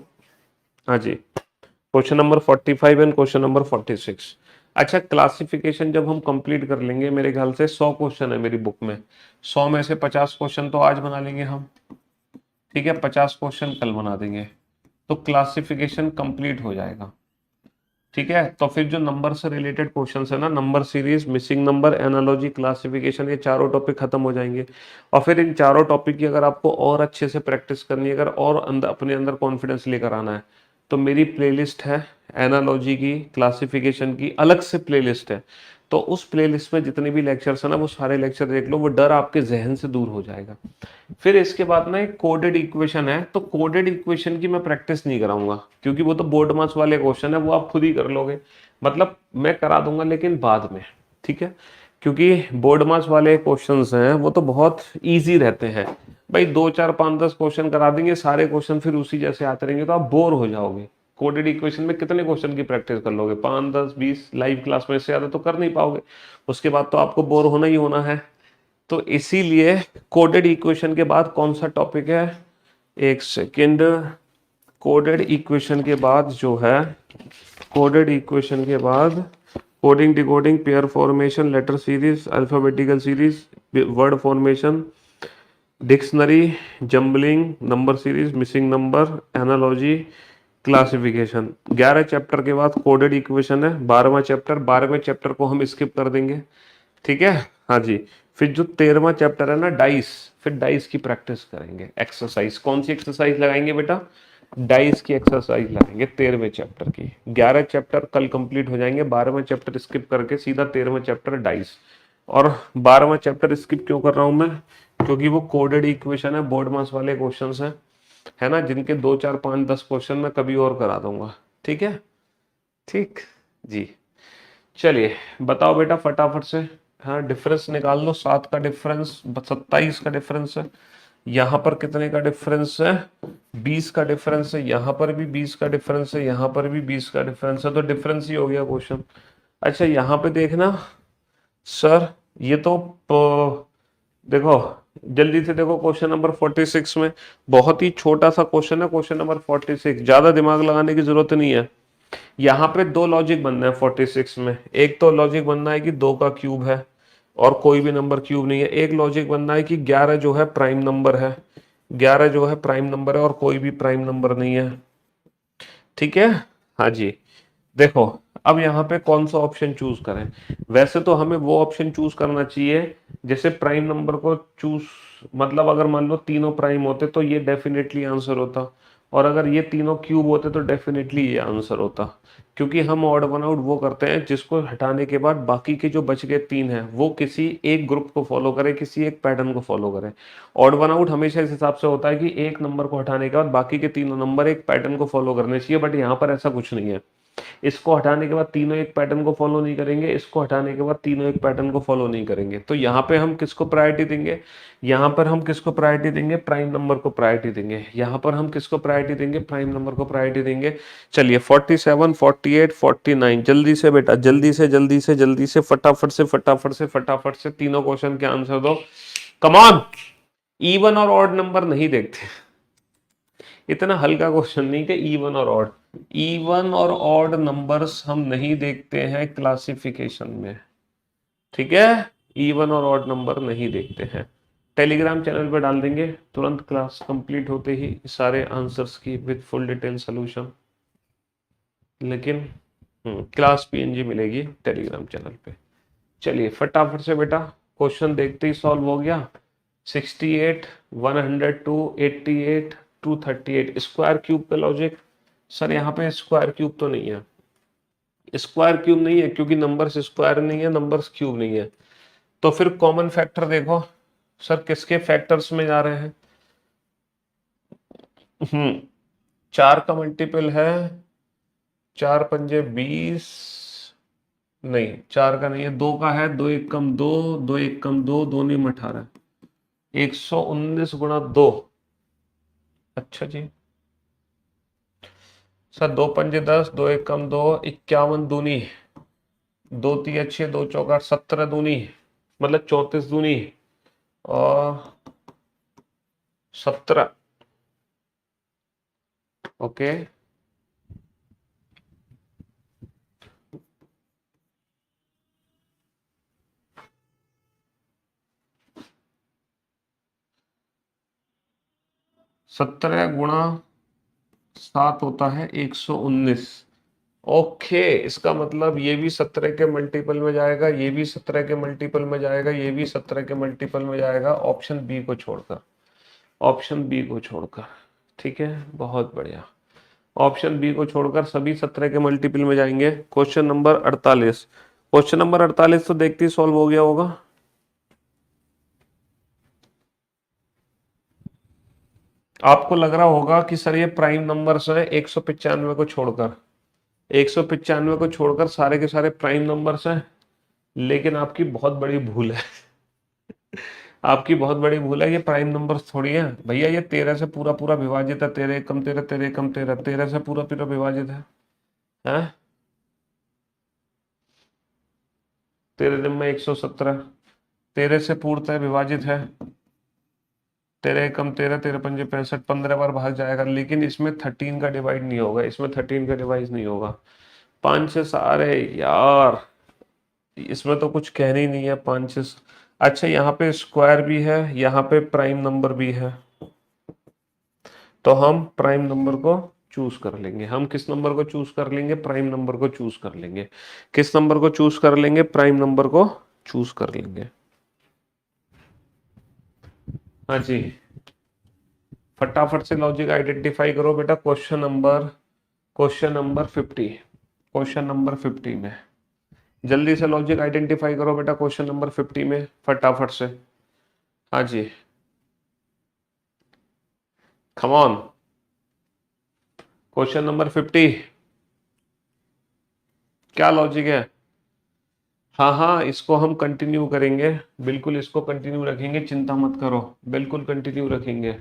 हाँ जी, question number 45 and question number 46। अच्छा, क्लासिफिकेशन जब हम कंप्लीट कर लेंगे, मेरे ख्याल से 100 क्वेश्चन है मेरी बुक में, 100 में से 50 क्वेश्चन तो आज बना लेंगे हम, ठीक है, 50 क्वेश्चन कल बना देंगे, तो क्लासिफिकेशन कंप्लीट हो जाएगा, ठीक है। तो फिर जो नंबर से रिलेटेड क्वेश्चन है ना, number series, missing number, analogy, classification, ये चारों टॉपिक खत्म हो जाएंगे। और फिर इन चारों टॉपिक की अगर आपको और अच्छे से प्रैक्टिस करनी है, अगर और अंदर अपने अंदर कॉन्फिडेंस लेकर आना है, तो मेरी प्लेलिस्ट है एनालॉजी की, क्लासिफिकेशन की, अलग से प्लेलिस्ट है, तो उस प्लेलिस्ट में जितने भी लेक्चर्स है ना, वो सारे लेक्चर देख लो, वो डर आपके जहन से दूर हो जाएगा। फिर इसके बाद ना एक कोडेड इक्वेशन है, तो कोडेड इक्वेशन की मैं प्रैक्टिस नहीं कराऊंगा, क्योंकि वो तो बोर्ड मार्क्स वाले क्वेश्चन है, वो आप खुद ही कर लोगे, मतलब मैं करा दूंगा लेकिन बाद में, ठीक है, क्योंकि बोर्ड मार्क्स वाले क्वेश्चंस हैं वो तो बहुत इजी रहते हैं भाई, 2 4 5 10 क्वेश्चन करा देंगे, सारे क्वेश्चन फिर उसी जैसे आते रहेंगे, तो आप बोर हो जाओगे। कोडेड इक्वेशन में कितने क्वेश्चन की प्रैक्टिस कर लोगे, 5 10 20 लाइव क्लास में, से ज्यादा तो कर नहीं पाओगे, उसके बाद तो आपको बोर होना ही होना है। तो इसीलिए कोडेड इक्वेशन के बाद कौन सा टॉपिक है, एक सेकेंड, कोडेड इक्वेशन के बाद जो है, कोडेड इक्वेशन के बाद coding, decoding, pair formation, letter series, alphabetical series, word formation, dictionary, jumbling, number series, missing number, analogy, classification. 11 chapter के बाद कोडेड इक्वेशन है, 12वां चैप्टर, 12वें चैप्टर को हम स्किप कर देंगे, ठीक है, हाँ जी। फिर जो 13वां चैप्टर है ना, डाइस, फिर डाइस की प्रैक्टिस करेंगे, एक्सरसाइज, कौन सी एक्सरसाइज लगाएंगे बेटा, डाइस की एक्सरसाइज लगाएंगे 13वें चैप्टर की। 11 चैप्टर कल कंप्लीट हो जाएंगे, 12वां चैप्टर स्किप करके सीधा 13वां चैप्टर डाइस। और 12वां चैप्टर स्किप क्यों कर रहा हूं मैं, क्योंकि वो कोडेड इक्वेशन है, बोर्ड मास वाले क्वेश्चंस हैं, है ना, जिनके 2 4 5 10 क्वेश्चन मैं कभी और करा दूंगा। ठीक है, ठीक जी। चलिए बताओ बेटा फटाफट से। हाँ डिफरेंस निकाल लो, 7 का डिफरेंस 27 का डिफरेंस है, यहाँ पर कितने का डिफरेंस है, 20 का डिफरेंस है, यहाँ पर भी 20 का डिफरेंस है, यहाँ पर भी 20 का डिफरेंस है, तो डिफरेंस ही हो गया क्वेश्चन। अच्छा यहाँ पे देखना सर, ये तो देखो जल्दी से देखो क्वेश्चन नंबर 46 में, बहुत ही छोटा सा क्वेश्चन है क्वेश्चन नंबर 46, ज्यादा दिमाग लगाने की जरूरत नहीं है। यहाँ पे दो लॉजिक बनना है 46 में, एक तो लॉजिक बनना है कि 2 का क्यूब है और कोई भी नंबर क्यूब नहीं है, एक लॉजिक बनना है कि 11 जो है प्राइम नंबर है, 11 जो है प्राइम नंबर है और कोई भी प्राइम नंबर नहीं है। ठीक है, हाँ जी। देखो अब यहाँ पे कौन सा ऑप्शन चूज करें, वैसे तो हमें वो ऑप्शन चूज करना चाहिए जैसे प्राइम नंबर को चूज, मतलब अगर मान लो तीनों प्राइम होते तो ये डेफिनेटली आंसर होता, और अगर ये तीनों क्यूब होते तो डेफिनेटली ये आंसर होता, क्योंकि हम ऑड वन आउट वो करते हैं जिसको हटाने के बाद बाकी के जो बच गए 3 हैं वो किसी एक ग्रुप को फॉलो करे, किसी एक पैटर्न को फॉलो करे। ऑड वन आउट हमेशा इस हिसाब से होता है कि एक नंबर को हटाने के बाद बाकी के तीनों नंबर एक पैटर्न को फॉलो करने चाहिए, बट यहाँ पर ऐसा कुछ नहीं है। इसको हटाने के बाद तीनों एक पैटर्न को फॉलो नहीं करेंगे, इसको हटाने के बाद तीनों एक पैटर्न को फॉलो नहीं करेंगे, तो यहाँ पे हम किसको प्रायोरिटी देंगे, यहाँ पर हम किसको प्रायोरिटी देंगे, प्राइम नंबर को प्रायोरिटी देंगे, यहाँ पर हम किसको प्रायोरिटी देंगे, प्राइम नंबर को प्रायोरिटी देंगे। चलिए 47 48 49, जल्दी से बेटा जल्दी से जल्दी से जल्दी से फटाफट से फटाफट से फटाफट से तीनों क्वेश्चन के आंसर दो, कमान। इवन और ऑड नंबर नहीं देखते, इतना हल्का क्वेश्चन नहीं कि इवन और ऑड, इवन और ऑड नंबर्स हम नहीं देखते हैं क्लासिफिकेशन में। ठीक है, इवन और ऑड नंबर नहीं देखते हैं। टेलीग्राम चैनल पे डाल देंगे तुरंत क्लास कंप्लीट होते ही सारे आंसर्स की विद फुल डिटेल सॉल्यूशन, लेकिन क्लास पीएनजी मिलेगी टेलीग्राम चैनल पे। चलिए फटाफट से बेटा क्वेश्चन देखते ही सॉल्व हो गया। 68 102 88 238 स्क्वायर क्यूब का लॉजिक। सर यहाँ पे स्क्वायर क्यूब तो नहीं है, स्क्वायर क्यूब नहीं है क्योंकि नंबर्स स्क्वायर नहीं है, नंबर्स क्यूब नहीं है, तो फिर कॉमन फैक्टर देखो सर किसके फैक्टर्स में जा रहे हैं। 4 का मल्टीपल है, 4 पंजे 20, नहीं 4 का नहीं है, 2 का है, 2 एक कम 2, 2 एक कम 2, 2 नहीं 18, 119 गुणा 2। अच्छा जी सर, 2 पंजे 10, 2 एक कम 2, 51 दूनी, 2 तीन अच्छे, 2 चौका 17 दूनी, मतलब 34 दूनी और 17। ओके सत्रह गुणा 7 होता है 119। ओके इसका मतलब ये भी 17 के मल्टीपल में जाएगा, ये भी 17 के मल्टीपल में जाएगा, ये भी 17 के मल्टीपल में जाएगा, ऑप्शन बी को छोड़कर, ऑप्शन बी को छोड़कर। ठीक है बहुत बढ़िया, ऑप्शन बी को छोड़कर सभी 17 के मल्टीपल में जाएंगे। क्वेश्चन नंबर 48, क्वेश्चन नंबर 48 तो देखते ही सॉल्व हो गया होगा। आपको लग रहा होगा कि सर ये प्राइम नंबर्स है, 195 को छोड़कर, 195 को छोड़कर सारे के सारे प्राइम नंबर्स हैं, लेकिन आपकी बहुत बड़ी भूल है आपकी बहुत बड़ी भूल है, ये प्राइम नंबर्स थोड़ी है भैया, ये 13 से पूरा पूरा विभाजित है, 13 कम 13, 13 कम 13, 13 से पूरा पूरा विभाजित है 13 दिन में 117, 13 से पूर्णतः विभाजित है, 13 कम 13, 13 पंजे 65, 15 बार भाग जाएगा, लेकिन इसमें 13 का डिवाइड नहीं होगा, इसमें 13 का डिवाइड नहीं होगा। 5 से सारे यार, इसमें तो कुछ कहने ही नहीं है, 5 से। अच्छा यहाँ पे स्क्वायर भी है, यहाँ पे प्राइम नंबर भी है, तो हम प्राइम नंबर को चूज कर लेंगे। हम किस नंबर को चूज कर लेंगे, प्राइम नंबर को चूज कर लेंगे। किस नंबर को चूज कर लेंगे, प्राइम नंबर को चूज कर लेंगे। हाँ जी फटाफट से लॉजिक आइडेंटिफाई करो बेटा, क्वेश्चन नंबर 50, क्वेश्चन नंबर 50 में जल्दी से लॉजिक आइडेंटिफाई करो बेटा, क्वेश्चन नंबर 50 में फटाफट से। हाँ जी कम ऑन, क्वेश्चन नंबर 50, क्या लॉजिक है? हाँ हाँ, इसको हम कंटिन्यू करेंगे, बिल्कुल इसको कंटिन्यू रखेंगे, चिंता मत करो, बिल्कुल कंटिन्यू रखेंगे।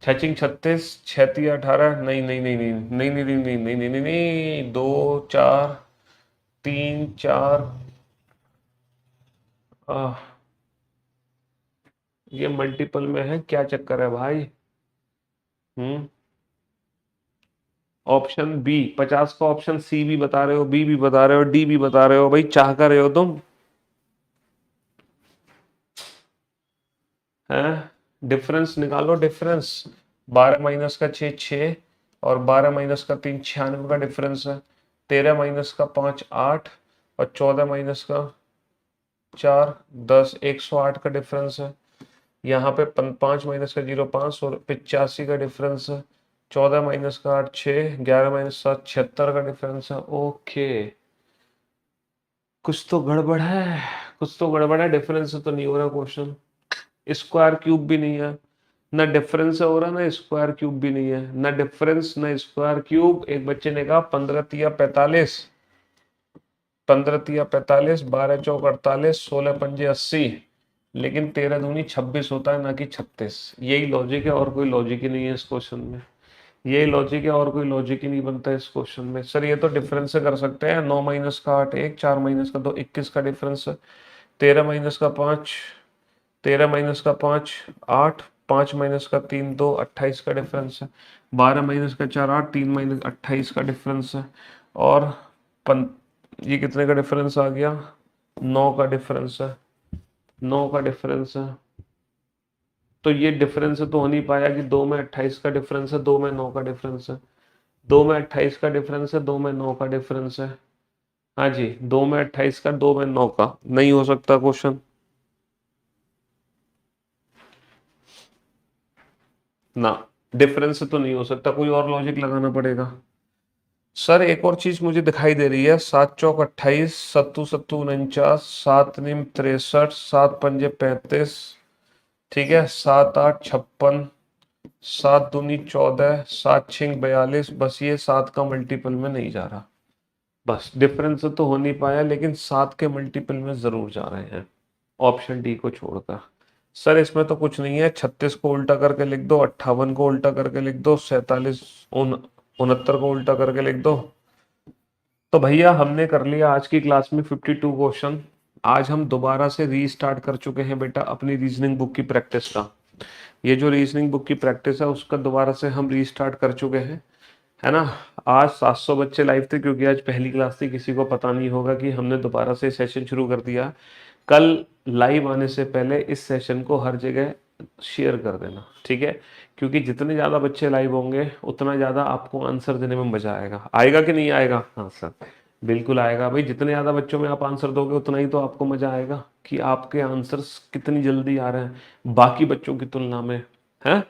छचिंग 36, 36 18, नहीं नहीं नहीं नहीं नहीं नहीं नहीं नहीं नहीं नहीं नहीं नहीं, 2 4 3 4, ये मल्टीपल में है, क्या चक्कर है भाई? हम्म, ऑप्शन बी 50 का, ऑप्शन सी भी बता रहे हो, बी भी बता रहे हो, डी भी बता रहे हो, भाई चाह कर रहे हो तुम हैं? डिफरेंस निकालो, डिफरेंस। 12 - 6 और 12 - 3 96 का डिफरेंस है। 13 - 5 8 और 14 - 4 10 108 का डिफरेंस है। यहाँ पे 5 - 0 5 और 85 का डिफरेंस है। 14 - 8 6, 11 - 7 76 का डिफरेंस है। ओके, कुछ तो गड़बड़ है, कुछ तो गड़बड़ है, डिफरेंस से तो नहीं हो रहा क्वेश्चन। स्क्वायर क्यूब भी नहीं है, ना डिफरेंस हो रहा, ना स्क्वायर क्यूब भी नहीं है, ना डिफरेंस ना स्क्वायर क्यूब। एक बच्चे ने कहा 15 × 3 = 45, 15 × 3 = 45, 12 × 4 = 48, 16 × 5 = 80, लेकिन 13 × 2 = 26 होता है, ना कि 36। यही लॉजिक है, और कोई लॉजिक ही नहीं है इस क्वेश्चन में। यही लॉजिक है, और कोई लॉजिक ही नहीं बनता इस क्वेश्चन में। सर ये तो डिफरेंस से कर सकते हैं, 9 - 8 1, 4 - 2 21 का डिफरेंस है। 13 - 5 13 - 5 8, 5 - 3 2 28 का डिफरेंस है। 12 - 4 8, 3 - 28 का डिफरेंस है। और पन, ये कितने का डिफरेंस आ गया? 9 का डिफरेंस है, 9 का डिफरेंस है। तो ये डिफरेंस तो हो नहीं पाया कि 2 में 28 का डिफरेंस है, 2 में 9 का डिफरेंस है। 2 में 28 का डिफरेंस है, 2 में 9 का डिफरेंस है। हाँ जी, 2 में 28 का, 2 में 9 का, नहीं हो सकता क्वेश्चन ना। डिफरेंस से तो नहीं हो सकता, कोई और लॉजिक लगाना पड़ेगा। सर एक और चीज मुझे दिखाई दे रही है, 7 × 4 = 28, सत्तू सत्तू 49, 7 × 9 = 63, 7 × 5 = 35, ठीक है, 7 8 = 56, 7 दूनी 14, 7 6 = 42। बस ये 7 का मल्टीपल में नहीं जा रहा, बस डिफरेंस तो हो नहीं पाया, लेकिन 7 के मल्टीपल में जरूर जा रहे हैं, ऑप्शन डी को छोड़कर। सर इसमें तो कुछ नहीं है, 36 को उल्टा करके लिख दो, 58 को उल्टा करके लिख दो, 47 69 को उल्टा करके लिख दो। तो भैया हमने कर लिया आज की क्लास में 52 क्वेश्चन। आज हम दोबारा से रीस्टार्ट कर चुके हैं बेटा अपनी रीजनिंग बुक की प्रैक्टिस का। ये जो रीजनिंग बुक की प्रैक्टिस है उसका दोबारा से हम रीस्टार्ट कर चुके हैं, है ना। आज 700 बच्चे लाइव थे, क्योंकि आज पहली क्लास थी, किसी को पता नहीं होगा कि हमने दोबारा से सेशन शुरू कर दिया। कल लाइव आने से पहले इस सेशन को हर जगह शेयर कर देना, ठीक है, क्योंकि जितने ज़्यादा बच्चे लाइव होंगे उतना ज़्यादा आपको आंसर देने में मज़ा आएगा। आएगा कि नहीं आएगा? हाँ सर, बिल्कुल आएगा भाई। जितने ज़्यादा बच्चों में आप आंसर दोगे उतना ही तो आपको मज़ा आएगा कि आपके आंसर्स कितनी जल्दी आ रहे हैं बाकी बच्चों की तुलना में, है।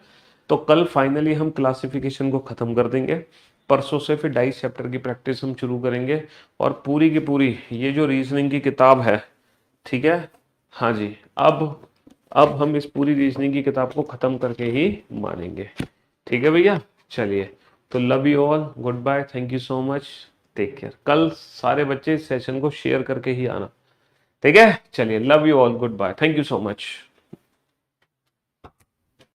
तो कल फाइनली हम क्लासिफिकेशन को ख़त्म कर देंगे। परसों से फिर डाइस चैप्टर की प्रैक्टिस हम शुरू करेंगे, और पूरी की पूरी ये जो रीजनिंग की किताब है, ठीक है, हाँ जी, अब हम इस पूरी रीजनिंग की किताब को ख़त्म करके ही मानेंगे, ठीक है भैया। चलिए, तो love you all, good bye, thank you so much, take care. कल सारे बच्चे इस सेशन को शेयर करके ही आना, ठीक है। चलिए, love you all, good bye, thank you so much.